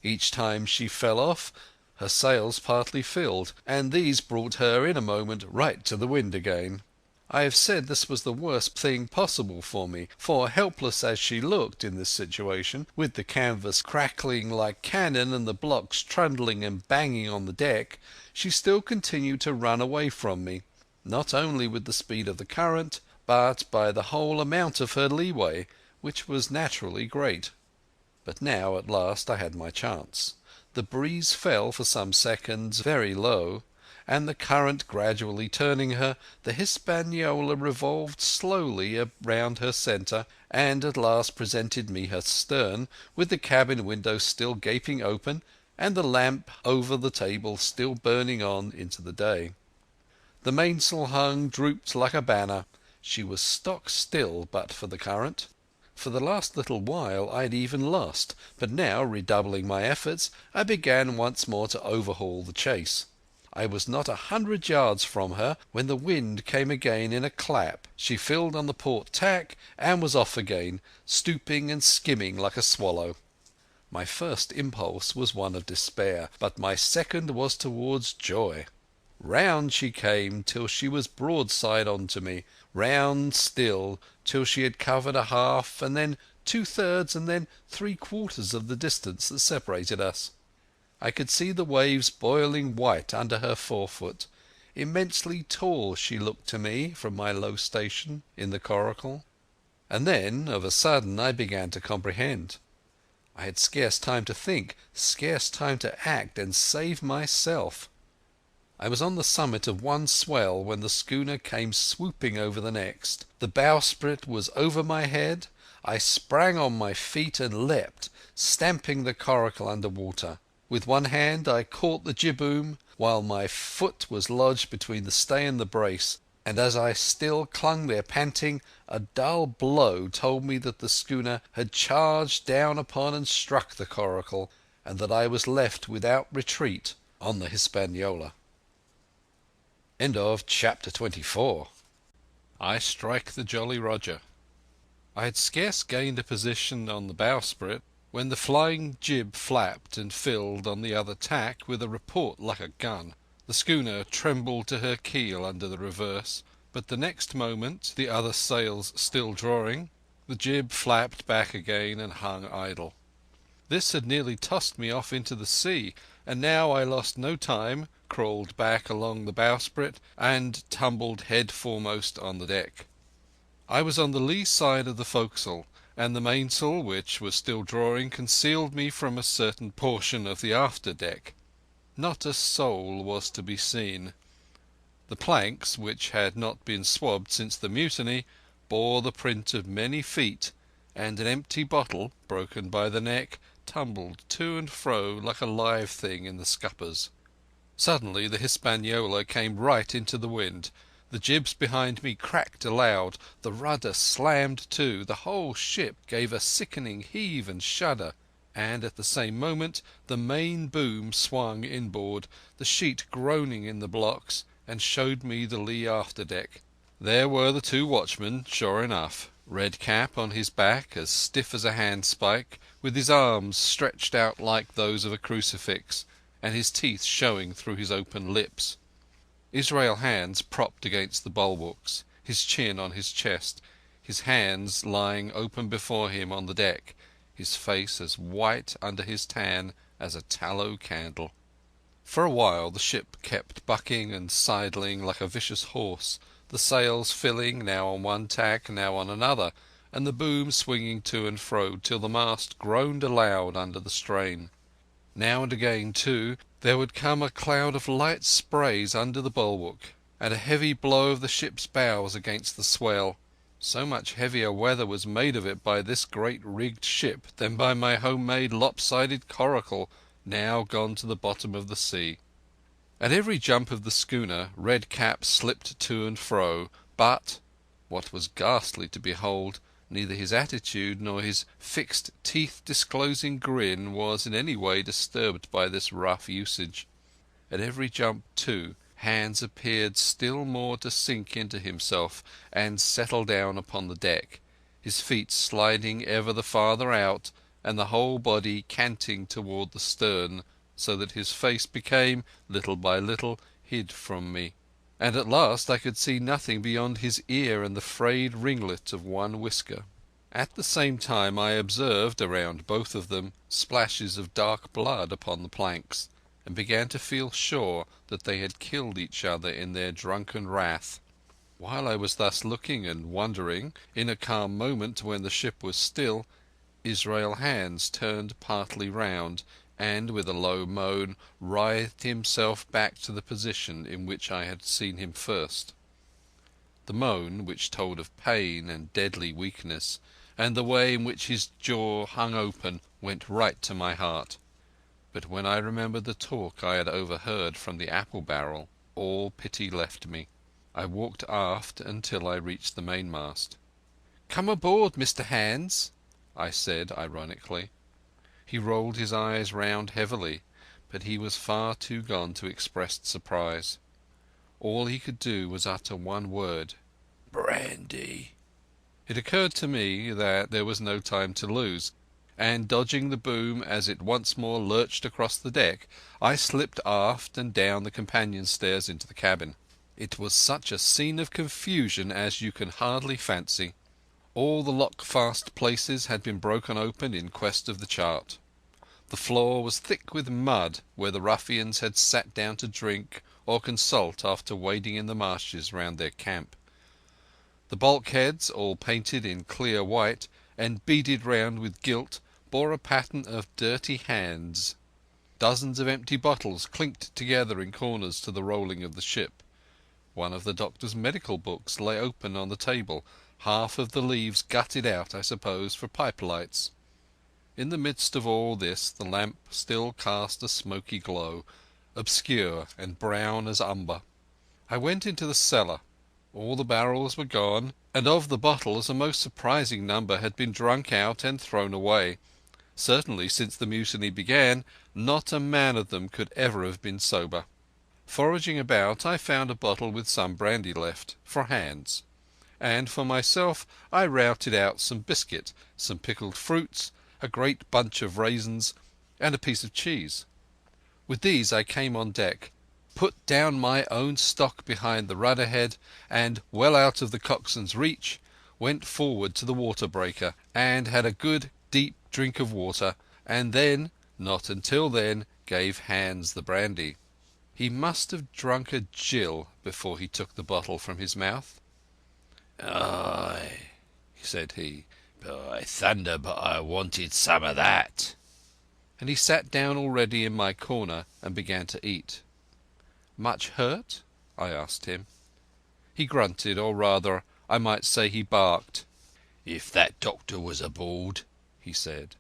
Each time she fell off, her sails partly filled, and these brought her in a moment right to the wind again. I have said this was the worst thing possible for me, for helpless as she looked in this situation, with the canvas crackling like cannon and the blocks trundling and banging on the deck, she still continued to run away from me, not only with the speed of the current, but by the whole amount of her leeway, which was naturally great. But now at last I had my chance. The breeze fell for some seconds very low, and the current gradually turning her, the Hispaniola revolved slowly round her centre, and at last presented me her stern, with the cabin window still gaping open, and the lamp over the table still burning on into the day. The mainsail hung drooped like a banner. She was stock still but for the current. For the last little while I had even lost, but now, redoubling my efforts, I began once more to overhaul the chase. I was not 100 yards from her when the wind came again in a clap. She filled on the port tack and was off again, stooping and skimming like a swallow. My first impulse was one of despair, but my second was towards joy. Round she came till she was broadside on to me, round still till she had covered a half and then 2/3 and then 3/4 of the distance that separated us. I could see the waves boiling white under her forefoot. Immensely tall she looked to me from my low station in the coracle. And then of a sudden I began to comprehend. I had scarce time to think, scarce time to act and save myself. I was on the summit of one swell when the schooner came swooping over the next. The bowsprit was over my head. I sprang on my feet and leapt, stamping the coracle under water. With one hand I caught the jibboom, while my foot was lodged between the stay and the brace, and as I still clung there panting, a dull blow told me that the schooner had charged down upon and struck the coracle, and that I was left without retreat on the Hispaniola. End of chapter 24. I strike the Jolly Roger. I had scarce gained a position on the bowsprit when the flying jib flapped and filled on the other tack with a report like a gun. The schooner trembled to her keel under the reverse, but the next moment, the other sails still drawing, The jib flapped back again and hung idle. This had nearly tossed me off into the sea, and now I lost no time, crawled back along the bowsprit, and tumbled head foremost on the deck. I was on the lee side of the forecastle, and the mainsail, which was still drawing, concealed me from a certain portion of the after deck. Not a soul was to be seen. The planks, which had not been swabbed since the mutiny, bore the print of many feet, and an empty bottle, broken by the neck, tumbled to and fro like a live thing in the scuppers. Suddenly the Hispaniola came right into the wind. The jibs behind me cracked aloud, the rudder slammed to, the whole ship gave a sickening heave and shudder, and at the same moment the main boom swung inboard, the sheet groaning in the blocks, and showed me the lee after deck. There were the two watchmen, sure enough. Red Cap on his back, as stiff as a handspike, with his arms stretched out like those of a crucifix, and his teeth showing through his open lips. Israel Hands propped against the bulwarks, his chin on his chest, his hands lying open before him on the deck, his face as white under his tan as a tallow candle. For a while the ship kept bucking and sidling like a vicious horse, the sails filling now on one tack, now on another, and the boom swinging to and fro till the mast groaned aloud under the strain. Now and again, too, there would come a cloud of light sprays under the bulwark, and a heavy blow of the ship's bows against the swell. So much heavier weather was made of it by this great rigged ship than by my home-made lopsided coracle, now gone to the bottom of the sea. At every jump of the schooner Red Cap slipped to and fro, but, what was ghastly to behold, neither his attitude nor his fixed teeth-disclosing grin was in any way disturbed by this rough usage. At every jump, too, Hands appeared still more to sink into himself and settle down upon the deck, his feet sliding ever the farther out, and the whole body canting toward the stern, so that his face became, little by little, hid from me, and at last I could see nothing beyond his ear and the frayed ringlet of one whisker. At the same time I observed, around both of them, splashes of dark blood upon the planks, and began to feel sure that they had killed each other in their drunken wrath. While I was thus looking and wondering, in a calm moment when the ship was still, Israel Hands turned partly round, and with a low moan writhed himself back to the position in which I had seen him first. The moan, which told of pain and deadly weakness, and the way in which his jaw hung open, went right to my heart. But when I remembered the talk I had overheard from the apple barrel, all pity left me. I walked aft until I reached the mainmast. "Come aboard, Mr. Hands," I said ironically. He rolled his eyes round heavily, but he was far too gone to express surprise. All he could do was utter one word: "Brandy." It occurred to me that there was no time to lose, and dodging the boom as it once more lurched across the deck, I slipped aft and down the companion stairs into the cabin. It was such a scene of confusion as you can hardly fancy. All the lock-fast places had been broken open in quest of the chart. The floor was thick with mud where the ruffians had sat down to drink or consult after wading in the marshes round their camp. The bulkheads, all painted in clear white and beaded round with gilt, bore a pattern of dirty hands. Dozens of empty bottles clinked together in corners to the rolling of the ship. One of the doctor's medical books lay open on the table, half of the leaves gutted out, I suppose, for pipe lights. In the midst of all this the lamp still cast a smoky glow, obscure and brown as umber. I went into the cellar. All the barrels were gone, and of the bottles a most surprising number had been drunk out and thrown away. Certainly since the mutiny began not a man of them could ever have been sober. Foraging about I found a bottle with some brandy left, for Hands, and for myself I routed out some biscuit, some pickled fruits, a great bunch of raisins, and a piece of cheese. With these I came on deck, put down my own stock behind the rudder head, and, well out of the coxswain's reach, went forward to the water breaker and had a good deep drink of water, and then, not until then, gave Hans the brandy. He must have drunk a gill before he took the bottle from his mouth. "Aye," said he. "By thunder, but I wanted some of that." And he sat down already in my corner and began to eat. "Much hurt?" I asked him. He grunted, or rather, I might say he barked. "If that doctor was aboard," he said,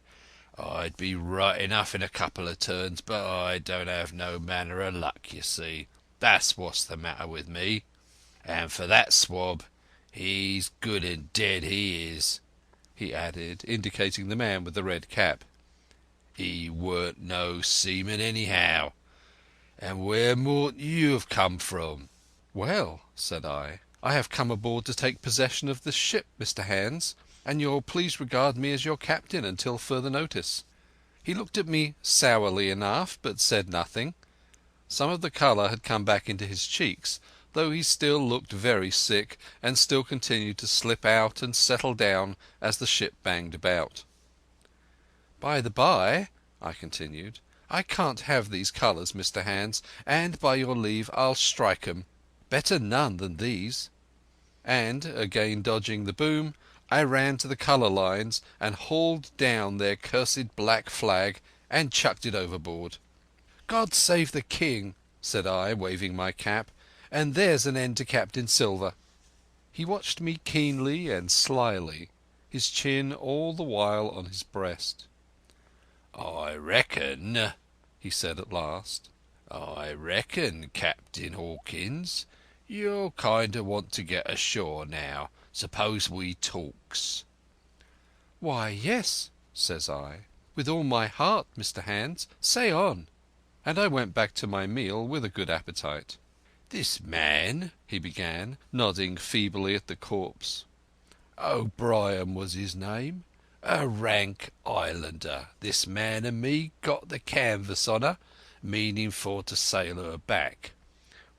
"I'd be right enough in a couple of turns, but I don't have no manner of luck, you see. That's what's the matter with me. And for that swab, he's good and dead, he is," he added, indicating the man with the red cap. "He weren't no seaman anyhow. And where mought you have come from?" "Well," said I have come aboard to take possession of this ship, Mr Hans, and you'll please regard me as your captain until further notice." He looked at me sourly enough, but said nothing. Some of the colour had come back into his cheeks, though he still looked very sick, and still continued to slip out and settle down as the ship banged about. "By the by," I continued, "I can't have these colours, Mr Hans, and by your leave I'll strike 'em. Better none than these." And, again dodging the boom, I ran to the colour lines and hauled down their cursed black flag and chucked it overboard. "God save the King," said I, waving my cap, "and there's an end to Captain Silver." He watched me keenly and slyly, his chin all the while on his breast. "I reckon," he said at last, "I reckon, Captain Hawkins, you'll kinder want to get ashore now. Suppose we talks?" "Why, yes," says I, "with all my heart, Mr Hans. Say on." And I went back to my meal with a good appetite. "This man," he began, nodding feebly at the corpse, "O'Brien was his name. A rank islander. This man and me got the canvas on her, meaning for to sail her back.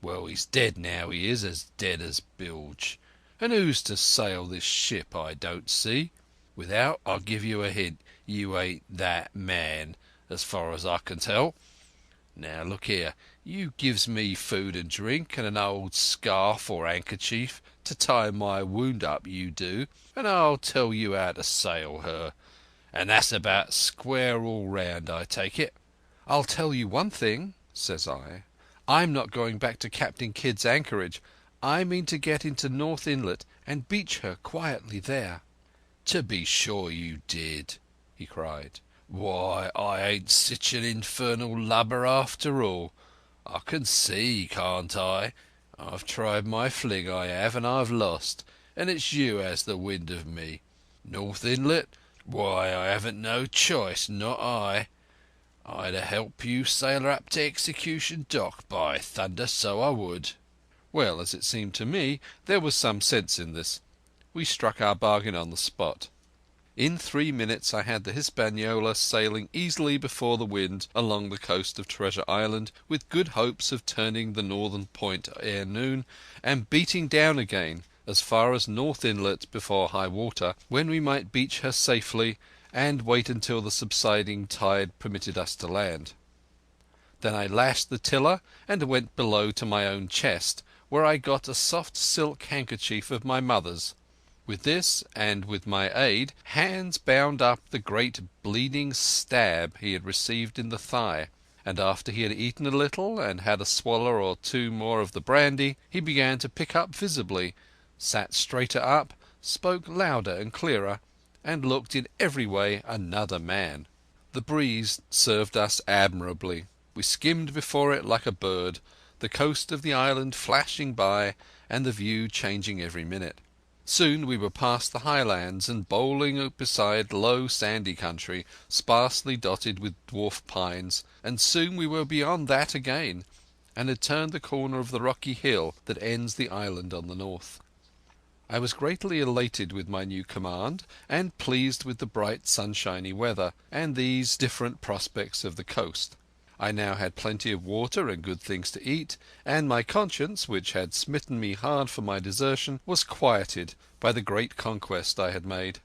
Well, he's dead now, he is, as dead as bilge. And who's to sail this ship I don't see. Without, I'll give you a hint, you ain't that man, as far as I can tell. Now look here, you gives me food and drink and an old scarf or handkerchief to tie my wound up, you do, and I'll tell you how to sail her. And that's about square all round, I take it." "I'll tell you one thing," says I. "I'm not going back to Captain Kidd's anchorage. I mean to get into North Inlet and beach her quietly there." "To be sure you did," he cried. "Why, I ain't sich an infernal lubber after all. I can see, can't I? I've tried my fling, I have, and I've lost, and it's you has the wind of me. North Inlet? Why, I haven't no choice, not I. I'd help you sail her up to Execution Dock, by thunder, so I would." Well, as it seemed to me, there was some sense in this. We struck our bargain on the spot. In 3 minutes I had the Hispaniola sailing easily before the wind along the coast of Treasure Island, with good hopes of turning the northern point ere noon, and beating down again as far as North Inlet before high water, when we might beach her safely and wait until the subsiding tide permitted us to land. Then I lashed the tiller and went below to my own chest, where I got a soft silk handkerchief of my mother's. With this, and with my aid, Hans bound up the great bleeding stab he had received in the thigh, and after he had eaten a little and had a swallow or two more of the brandy, he began to pick up visibly, sat straighter up, spoke louder and clearer, and looked in every way another man. The breeze served us admirably. We skimmed before it like a bird, the coast of the island flashing by and the view changing every minute. Soon we were past the highlands and bowling beside low sandy country, sparsely dotted with dwarf pines, and soon we were beyond that again, and had turned the corner of the rocky hill that ends the island on the north. I was greatly elated with my new command, and pleased with the bright sunshiny weather, and these different prospects of the coast. I now had plenty of water and good things to eat, and my conscience, which had smitten me hard for my desertion, was quieted by the great conquest I had made.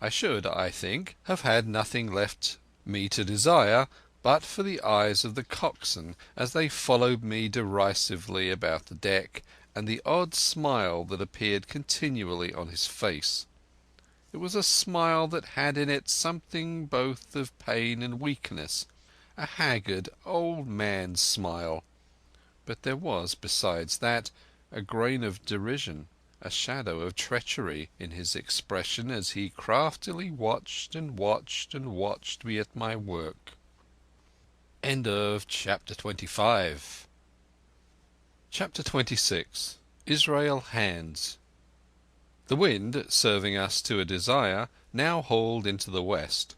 I should, I think, have had nothing left me to desire but for the eyes of the coxswain as they followed me derisively about the deck, and the odd smile that appeared continually on his face. It was a smile that had in it something both of pain and weakness, a haggard old man's smile. But there was, besides that, a grain of derision, a shadow of treachery in his expression as he craftily watched and watched and watched me at my work. Chapter 26. Israel Hands. The wind, serving us to a desire, now hauled into the west.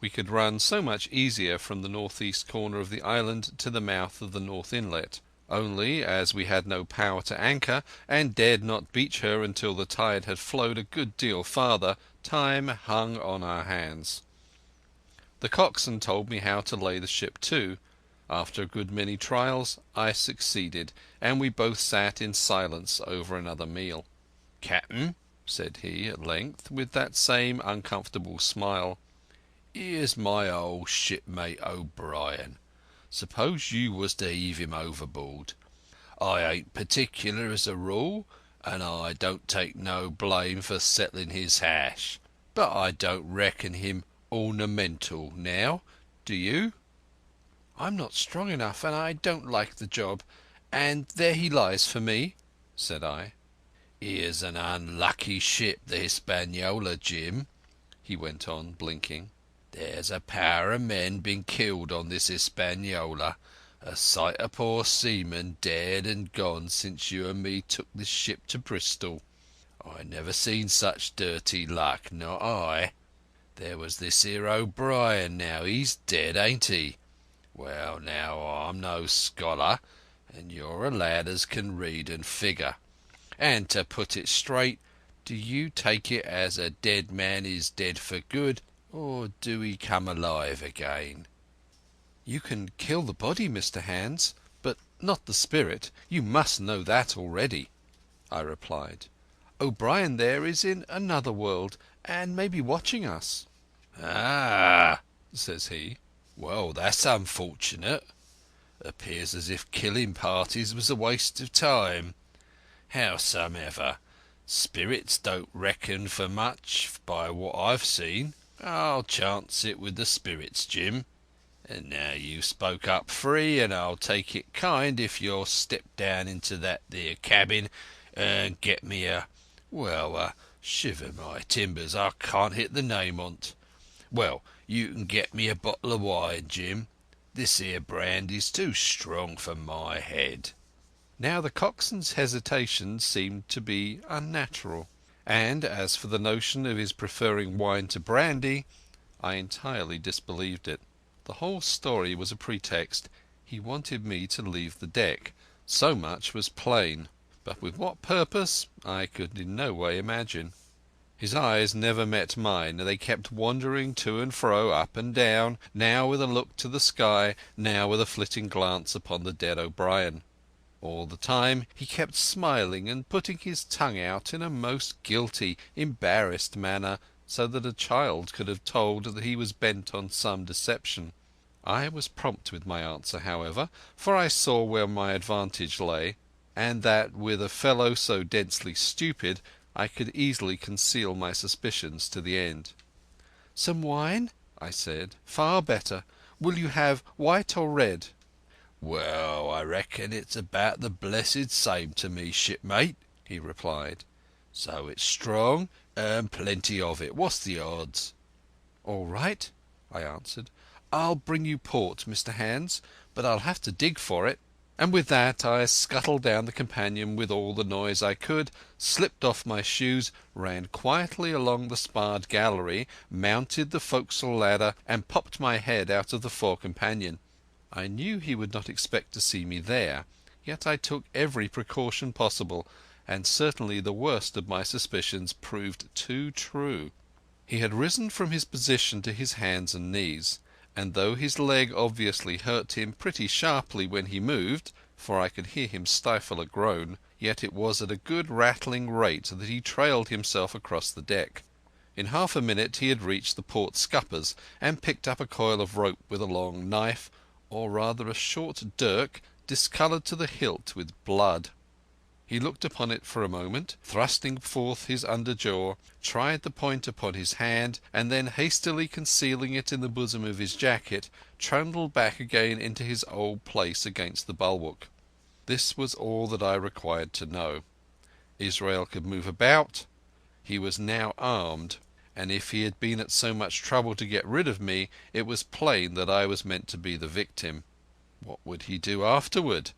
We could run so much easier from the northeast corner of the island to the mouth of the north inlet. Only, as we had no power to anchor, and dared not beach her until the tide had flowed a good deal farther, time hung on our hands. The coxswain told me how to lay the ship to. After a good many trials I succeeded, and we both sat in silence over another meal. "Captain," said he at length, with that same uncomfortable smile, "here's my old shipmate O'Brien. Suppose you was to heave him overboard. I ain't particular as a rule, and I don't take no blame for settling his hash, but I don't reckon him ornamental now, do you?" "I'm not strong enough, and I don't like the job, and there he lies for me," said I. "Here's an unlucky ship, the Hispaniola, Jim," he went on, blinking. "There's a power of men been killed on this Hispaniola, a sight of poor seamen dead and gone since you and me took this ship to Bristol. I never seen such dirty luck, not I. There was this here O'Brien now, he's dead, ain't he? Well, now, I'm no scholar, and you're a lad as can read and figure. And to put it straight, do you take it as a dead man is dead for good, or do he come alive again?" "You can kill the body, Mr Hands, but not the spirit. You must know that already," I replied. "O'Brien there is in another world, and may be watching us." "Ah," says he. "Well, that's unfortunate. Appears as if killing parties was a waste of time. Howsomever, spirits don't reckon for much by what I've seen. I'll chance it with the spirits, Jim. And now you've spoke up free, and I'll take it kind if you'll step down into that there cabin and get me shiver my timbers, I can't hit the name on't. Well, you can get me a bottle of wine, Jim. This here brandy's too strong for my head." Now the coxswain's hesitation seemed to be unnatural, and as for the notion of his preferring wine to brandy, I entirely disbelieved it. The whole story was a pretext. He wanted me to leave the deck. So much was plain, but with what purpose I could in no way imagine. His eyes never met mine. They kept wandering to and fro, up and down, now with a look to the sky, now with a flitting glance upon the dead O'Brien. All the time he kept smiling and putting his tongue out in a most guilty, embarrassed manner, so that a child could have told that he was bent on some deception. I was prompt with my answer, however, for I saw where my advantage lay, and that with a fellow so densely stupid I could easily conceal my suspicions to the end. "Some wine?" I said. "Far better. Will you have white or red?" "Well, I reckon it's about the blessed same to me, shipmate," he replied. "So it's strong and plenty of it. What's the odds?" "All right," I answered. "I'll bring you port, Mr Hands, but I'll have to dig for it." And with that I scuttled down the companion with all the noise I could, slipped off my shoes, ran quietly along the sparred gallery, mounted the forecastle ladder, and popped my head out of the fore companion. I knew he would not expect to see me there, yet I took every precaution possible, and certainly the worst of my suspicions proved too true. He had risen from his position to his hands and knees, and though his leg obviously hurt him pretty sharply when he moved, for I could hear him stifle a groan, yet it was at a good rattling rate that he trailed himself across the deck. In half a minute he had reached the port scuppers and picked up a coil of rope with a long knife, or rather a short dirk, discoloured to the hilt with blood. He looked upon it for a moment, thrusting forth his under jaw, tried the point upon his hand, and then hastily concealing it in the bosom of his jacket, trundled back again into his old place against the bulwark. This was all that I required to know. Israel could move about. He was now armed, and if he had been at so much trouble to get rid of me, it was plain that I was meant to be the victim. What would he do afterward?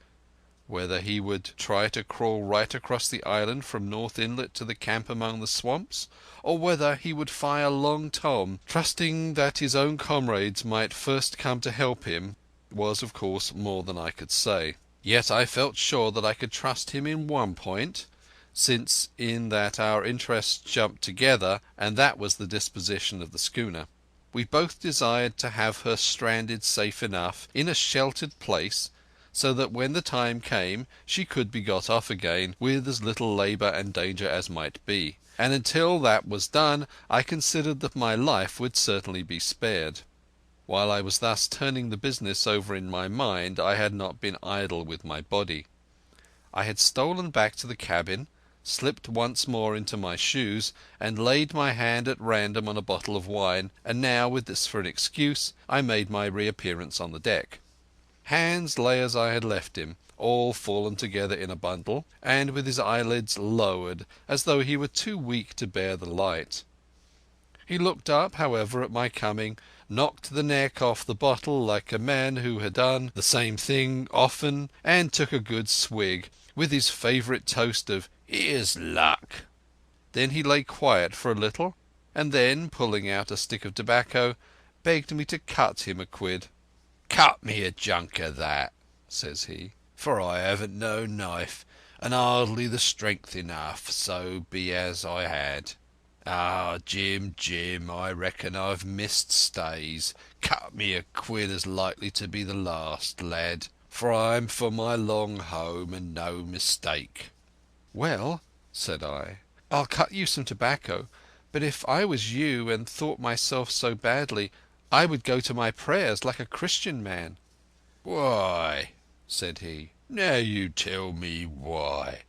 Whether he would try to crawl right across the island from North Inlet to the camp among the swamps, or whether he would fire Long Tom, trusting that his own comrades might first come to help him, was of course more than I could say. Yet I felt sure that I could trust him in one point, since in that our interests jumped together, and that was the disposition of the schooner. We both desired to have her stranded safe enough in a sheltered place, so that when the time came she could be got off again with as little labour and danger as might be. And until that was done I considered that my life would certainly be spared. While I was thus turning the business over in my mind I had not been idle with my body. I had stolen back to the cabin, slipped once more into my shoes, and laid my hand at random on a bottle of wine, and now, with this for an excuse, I made my reappearance on the deck. Hans lay as I had left him, all fallen together in a bundle, and with his eyelids lowered, as though he were too weak to bear the light. He looked up, however, at my coming, knocked the neck off the bottle like a man who had done the same thing often, and took a good swig, with his favourite toast of "Here's luck." Then he lay quiet for a little, and then, pulling out a stick of tobacco, begged me to cut him a quid. "Cut me a junk of that," says he, "for I haven't no knife, and hardly the strength enough, so be as I had. Ah, Jim, Jim, I reckon I've missed stays. Cut me a quid as likely to be the last, lad, for I'm for my long home and no mistake." "Well," said I, "I'll cut you some tobacco, but if I was you and thought myself so badly, I would go to my prayers like a Christian man." "Why?" said he. "Now you tell me why."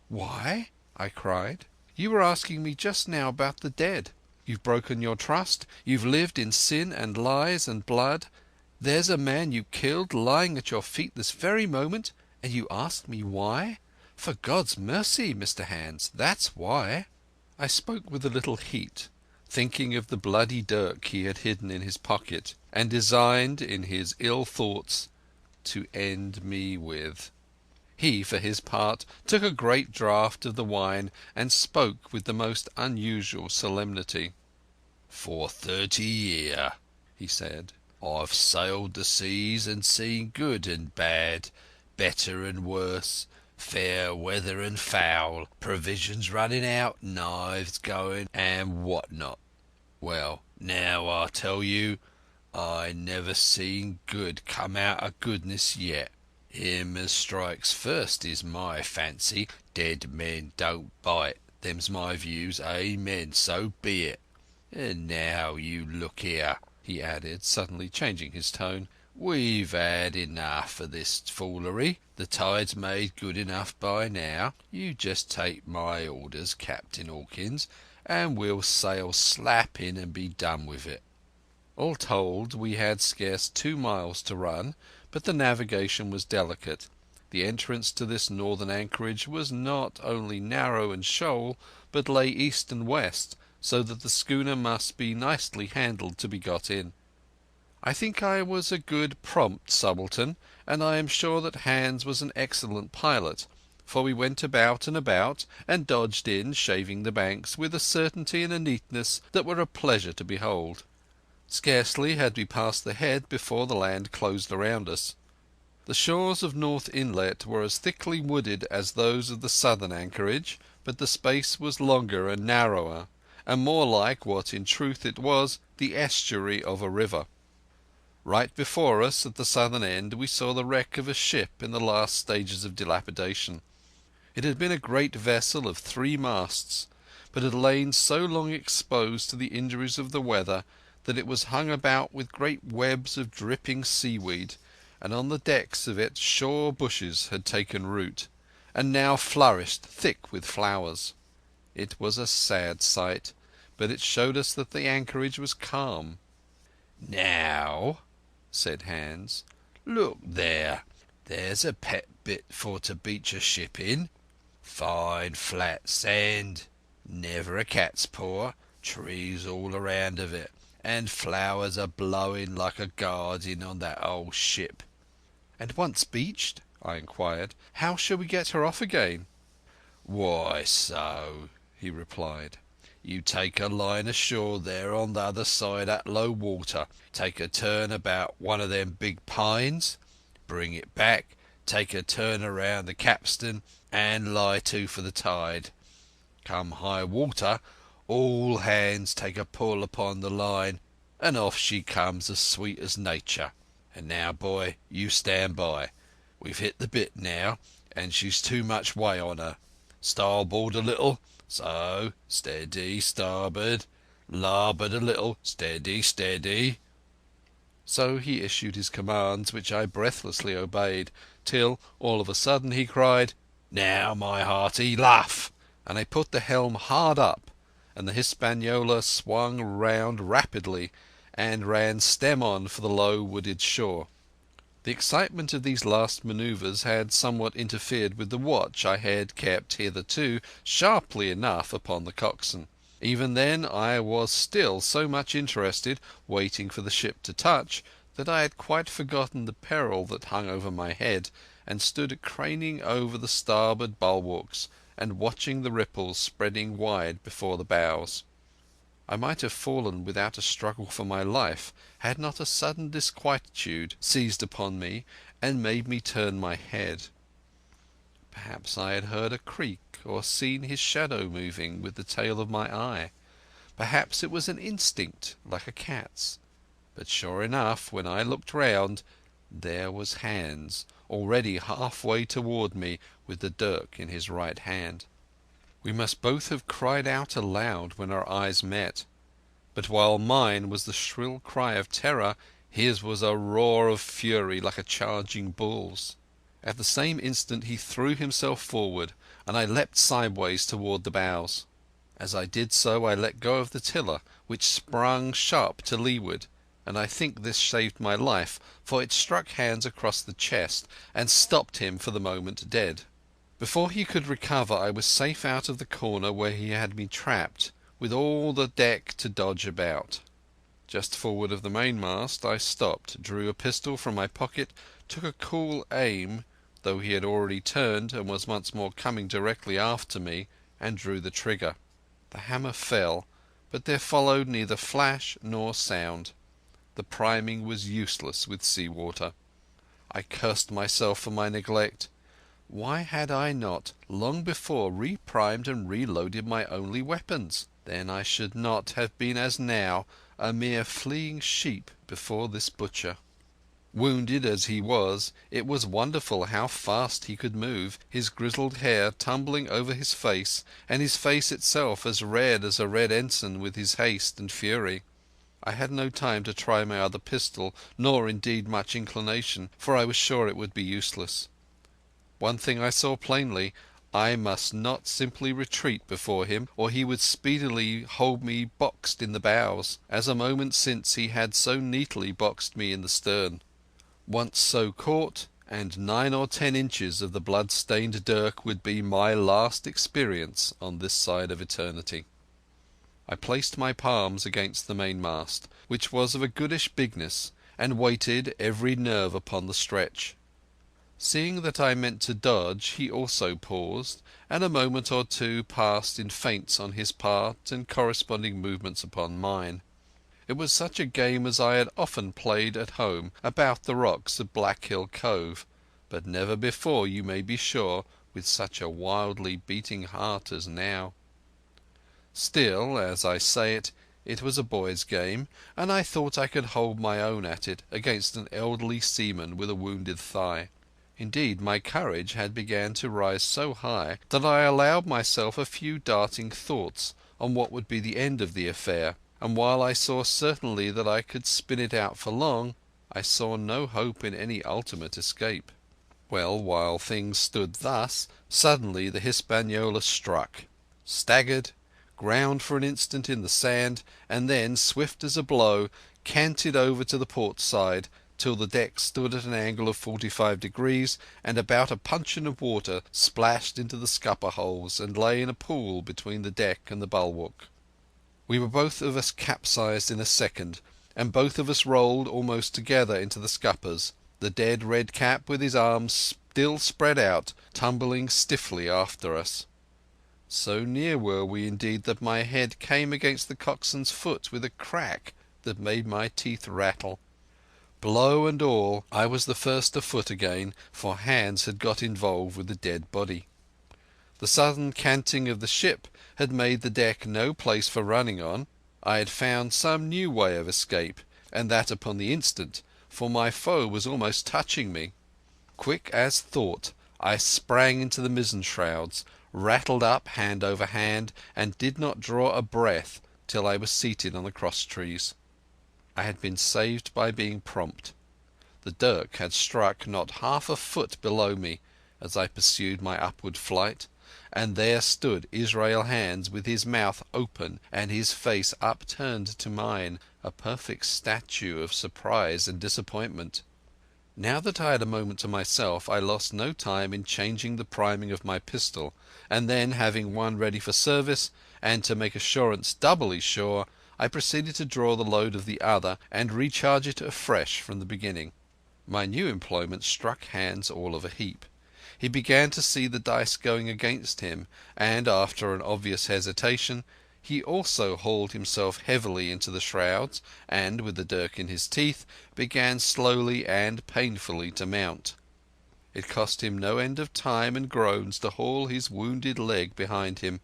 "Why?" I cried. "You were asking me just now about the dead. You've broken your trust. You've lived in sin and lies and blood. There's a man you killed lying at your feet this very moment, and you ask me why? For God's mercy, Mr. Hans, that's why." I spoke with a little heat, thinking of the bloody dirk he had hidden in his pocket, and designed, in his ill thoughts, to end me with. He, for his part, took a great draught of the wine and spoke with the most unusual solemnity. "For 30 year," he said, "I've sailed the seas and seen good and bad, better and worse, fair weather and foul, provisions running out, knives going, and what not. Well, now I tell you, I never seen good come out of goodness yet. Him as strikes first is my fancy. Dead men don't bite. Them's my views. Amen. So be it. And now you look here," he added, suddenly changing his tone. "We've had enough of this foolery. The tide's made good enough by now. You just take my orders, Captain Hawkins, and we'll sail slap in and be done with it." All told, we had scarce 2 miles to run, but the navigation was delicate. The entrance to this northern anchorage was not only narrow and shoal, but lay east and west, so that the schooner must be nicely handled to be got in. I think I was a good prompt subaltern, and I am sure that Hans was an excellent pilot, for we went about and dodged in, shaving the banks, with a certainty and a neatness that were a pleasure to behold. Scarcely had we passed the head before the land closed around us. The shores of North Inlet were as thickly wooded as those of the southern anchorage, but the space was longer and narrower, and more like what in truth it was, the estuary of a river. Right before us, at the southern end, we saw the wreck of a ship in the last stages of dilapidation. It had been a great vessel of 3 masts, but had lain so long exposed to the injuries of the weather that it was hung about with great webs of dripping seaweed, and on the decks of it shore bushes had taken root, and now flourished thick with flowers. It was a sad sight, but it showed us that the anchorage was calm. "Now," said Hans, "look there. There's a pet bit for to beach a ship in. Fine flat sand, never a cat's paw, trees all around of it, and flowers are blowing like a garden on that old ship." "And once beached," I inquired, "how shall we get her off again?" "Why so," he replied. "You take a line ashore there on the other side at low water, take a turn about one of them big pines, bring it back, take a turn around the capstan, and lie to for the tide. Come high water, all hands take a pull upon the line, and off she comes as sweet as nature. And now, boy, you stand by. We've hit the bit now, and she's too much way on her. Starboard a little, so, steady, starboard. Larboard a little, steady, steady." So he issued his commands, which I breathlessly obeyed, till all of a sudden he cried, "Now, my hearty, luff!" and I put the helm hard up, and the Hispaniola swung round rapidly and ran stem on for the low wooded shore. The excitement of these last manoeuvres had somewhat interfered with the watch I had kept hitherto sharply enough upon the coxswain. Even then I was still so much interested, waiting for the ship to touch, that I had quite forgotten the peril that hung over my head, and stood craning over the starboard bulwarks and watching the ripples spreading wide before the bows. I might have fallen without a struggle for my life had not a sudden disquietude seized upon me and made me turn my head. Perhaps I had heard a creak or seen his shadow moving with the tail of my eye. Perhaps it was an instinct like a cat's. But sure enough, when I looked round, there was Hans already halfway toward me with the dirk in his right hand. We must both have cried out aloud when our eyes met, but while mine was the shrill cry of terror, his was a roar of fury like a charging bull's. At the same instant he threw himself forward, and I leapt sideways toward the bows. As I did so I let go of the tiller, which sprung sharp to leeward, and I think this saved my life, for it struck Hans across the chest and stopped him for the moment dead. Before he could recover I was safe out of the corner where he had me trapped, with all the deck to dodge about. Just forward of the mainmast I stopped, drew a pistol from my pocket, took a cool aim, though he had already turned and was once more coming directly after me, and drew the trigger. The hammer fell, but there followed neither flash nor sound. The priming was useless with sea water. I cursed myself for my neglect. Why had I not long before reprimed and reloaded my only weapons? Then I should not have been as now, a mere fleeing sheep before this butcher. Wounded as he was, it was wonderful how fast he could move, his grizzled hair tumbling over his face, and his face itself as red as a red ensign with his haste and fury. I had no time to try my other pistol, nor indeed much inclination, for I was sure it would be useless. One thing I saw plainly: I must not simply retreat before him, or he would speedily hold me boxed in the bows, as a moment since he had so neatly boxed me in the stern. Once so caught, and 9 or 10 inches of the blood-stained dirk would be my last experience on this side of eternity. I placed my palms against the mainmast, which was of a goodish bigness, and waited, every nerve upon the stretch. Seeing that I meant to dodge, he also paused, and a moment or two passed in feints on his part and corresponding movements upon mine. It was such a game as I had often played at home about the rocks of Black Hill Cove, but never before, you may be sure, with such a wildly beating heart as now. Still, as I say it was a boy's game, and I thought I could hold my own at it against an elderly seaman with a wounded thigh. Indeed, my courage had begun to rise so high that I allowed myself a few darting thoughts on what would be the end of the affair, and while I saw certainly that I could spin it out for long, I saw no hope in any ultimate escape. Well, while things stood thus, suddenly the Hispaniola struck, staggered, ground for an instant in the sand, and then, swift as a blow, canted over to the port side, till the deck stood at an angle of 45 degrees, and about a puncheon of water splashed into the scupper holes and lay in a pool between the deck and the bulwark. We were both of us capsized in a second, and both of us rolled almost together into the scuppers, the dead Red Cap with his arms still spread out, tumbling stiffly after us. So near were we indeed that my head came against the coxswain's foot with a crack that made my teeth rattle. Blow and all, I was the first afoot again, for hands had got involved with the dead body. The sudden canting of the ship had made the deck no place for running on. I had found some new way of escape, and that upon the instant, for my foe was almost touching me. Quick as thought, I sprang into the mizzen shrouds, rattled up hand over hand, and did not draw a breath till I was seated on the cross trees. I had been saved by being prompt. The dirk had struck not half a foot below me as I pursued my upward flight, and there stood Israel Hands with his mouth open and his face upturned to mine, a perfect statue of surprise and disappointment. Now that I had a moment to myself, I lost no time in changing the priming of my pistol, and then, having one ready for service, and to make assurance doubly sure, I proceeded to draw the load of the other and recharge it afresh from the beginning. My new employment struck Hands all of a heap. He began to see the dice going against him, and after an obvious hesitation he also hauled himself heavily into the shrouds, and, with the dirk in his teeth, began slowly and painfully to mount. It cost him no end of time and groans to haul his wounded leg behind him,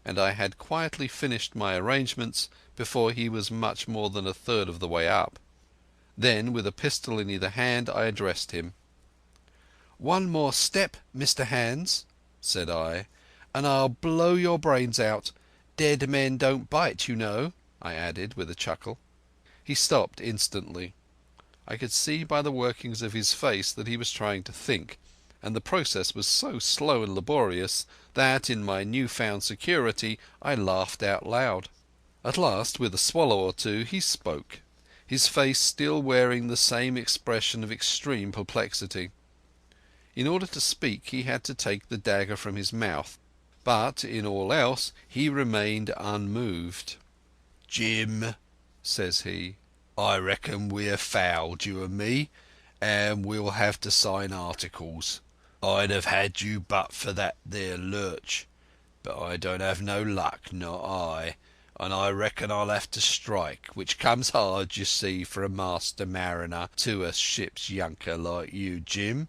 and I had quietly finished my arrangements before he was much more than a third of the way up. Then, with a pistol in either hand, I addressed him. "One more step, Mr Hands," said I, "and I'll blow your brains out. Dead men don't bite, you know," I added with a chuckle. He stopped instantly. I could see by the workings of his face that he was trying to think, and the process was so slow and laborious that in my new-found security I laughed out loud. At last, with a swallow or two, he spoke, his face still wearing the same expression of extreme perplexity. In order to speak he had to take the dagger from his mouth, but in all else he remained unmoved. "Jim," says he, "I reckon we're fouled, you and me, and we'll have to sign articles. I'd have had you but for that there lurch, but I don't have no luck, not I, and I reckon I'll have to strike, which comes hard, you see, for a master mariner to a ship's yunker like you, Jim."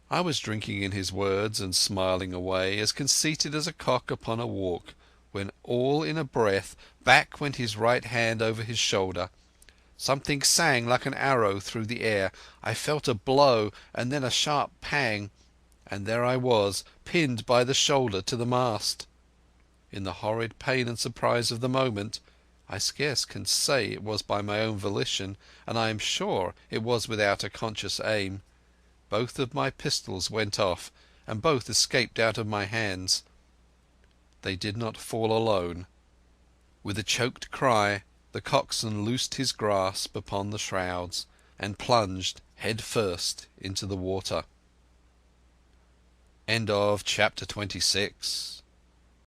I was drinking in his words and smiling away, as conceited as a cock upon a walk, when all in a breath back went his right hand over his shoulder. Something sang like an arrow through the air. I felt a blow and then a sharp pang, and there I was, pinned by the shoulder to the mast. In the horrid pain and surprise of the moment, I scarce can say it was by my own volition, and I am sure it was without a conscious aim. Both of my pistols went off, and both escaped out of my hands. They did not fall alone. With a choked cry the coxswain loosed his grasp upon the shrouds and plunged head first into the water. End of chapter 26.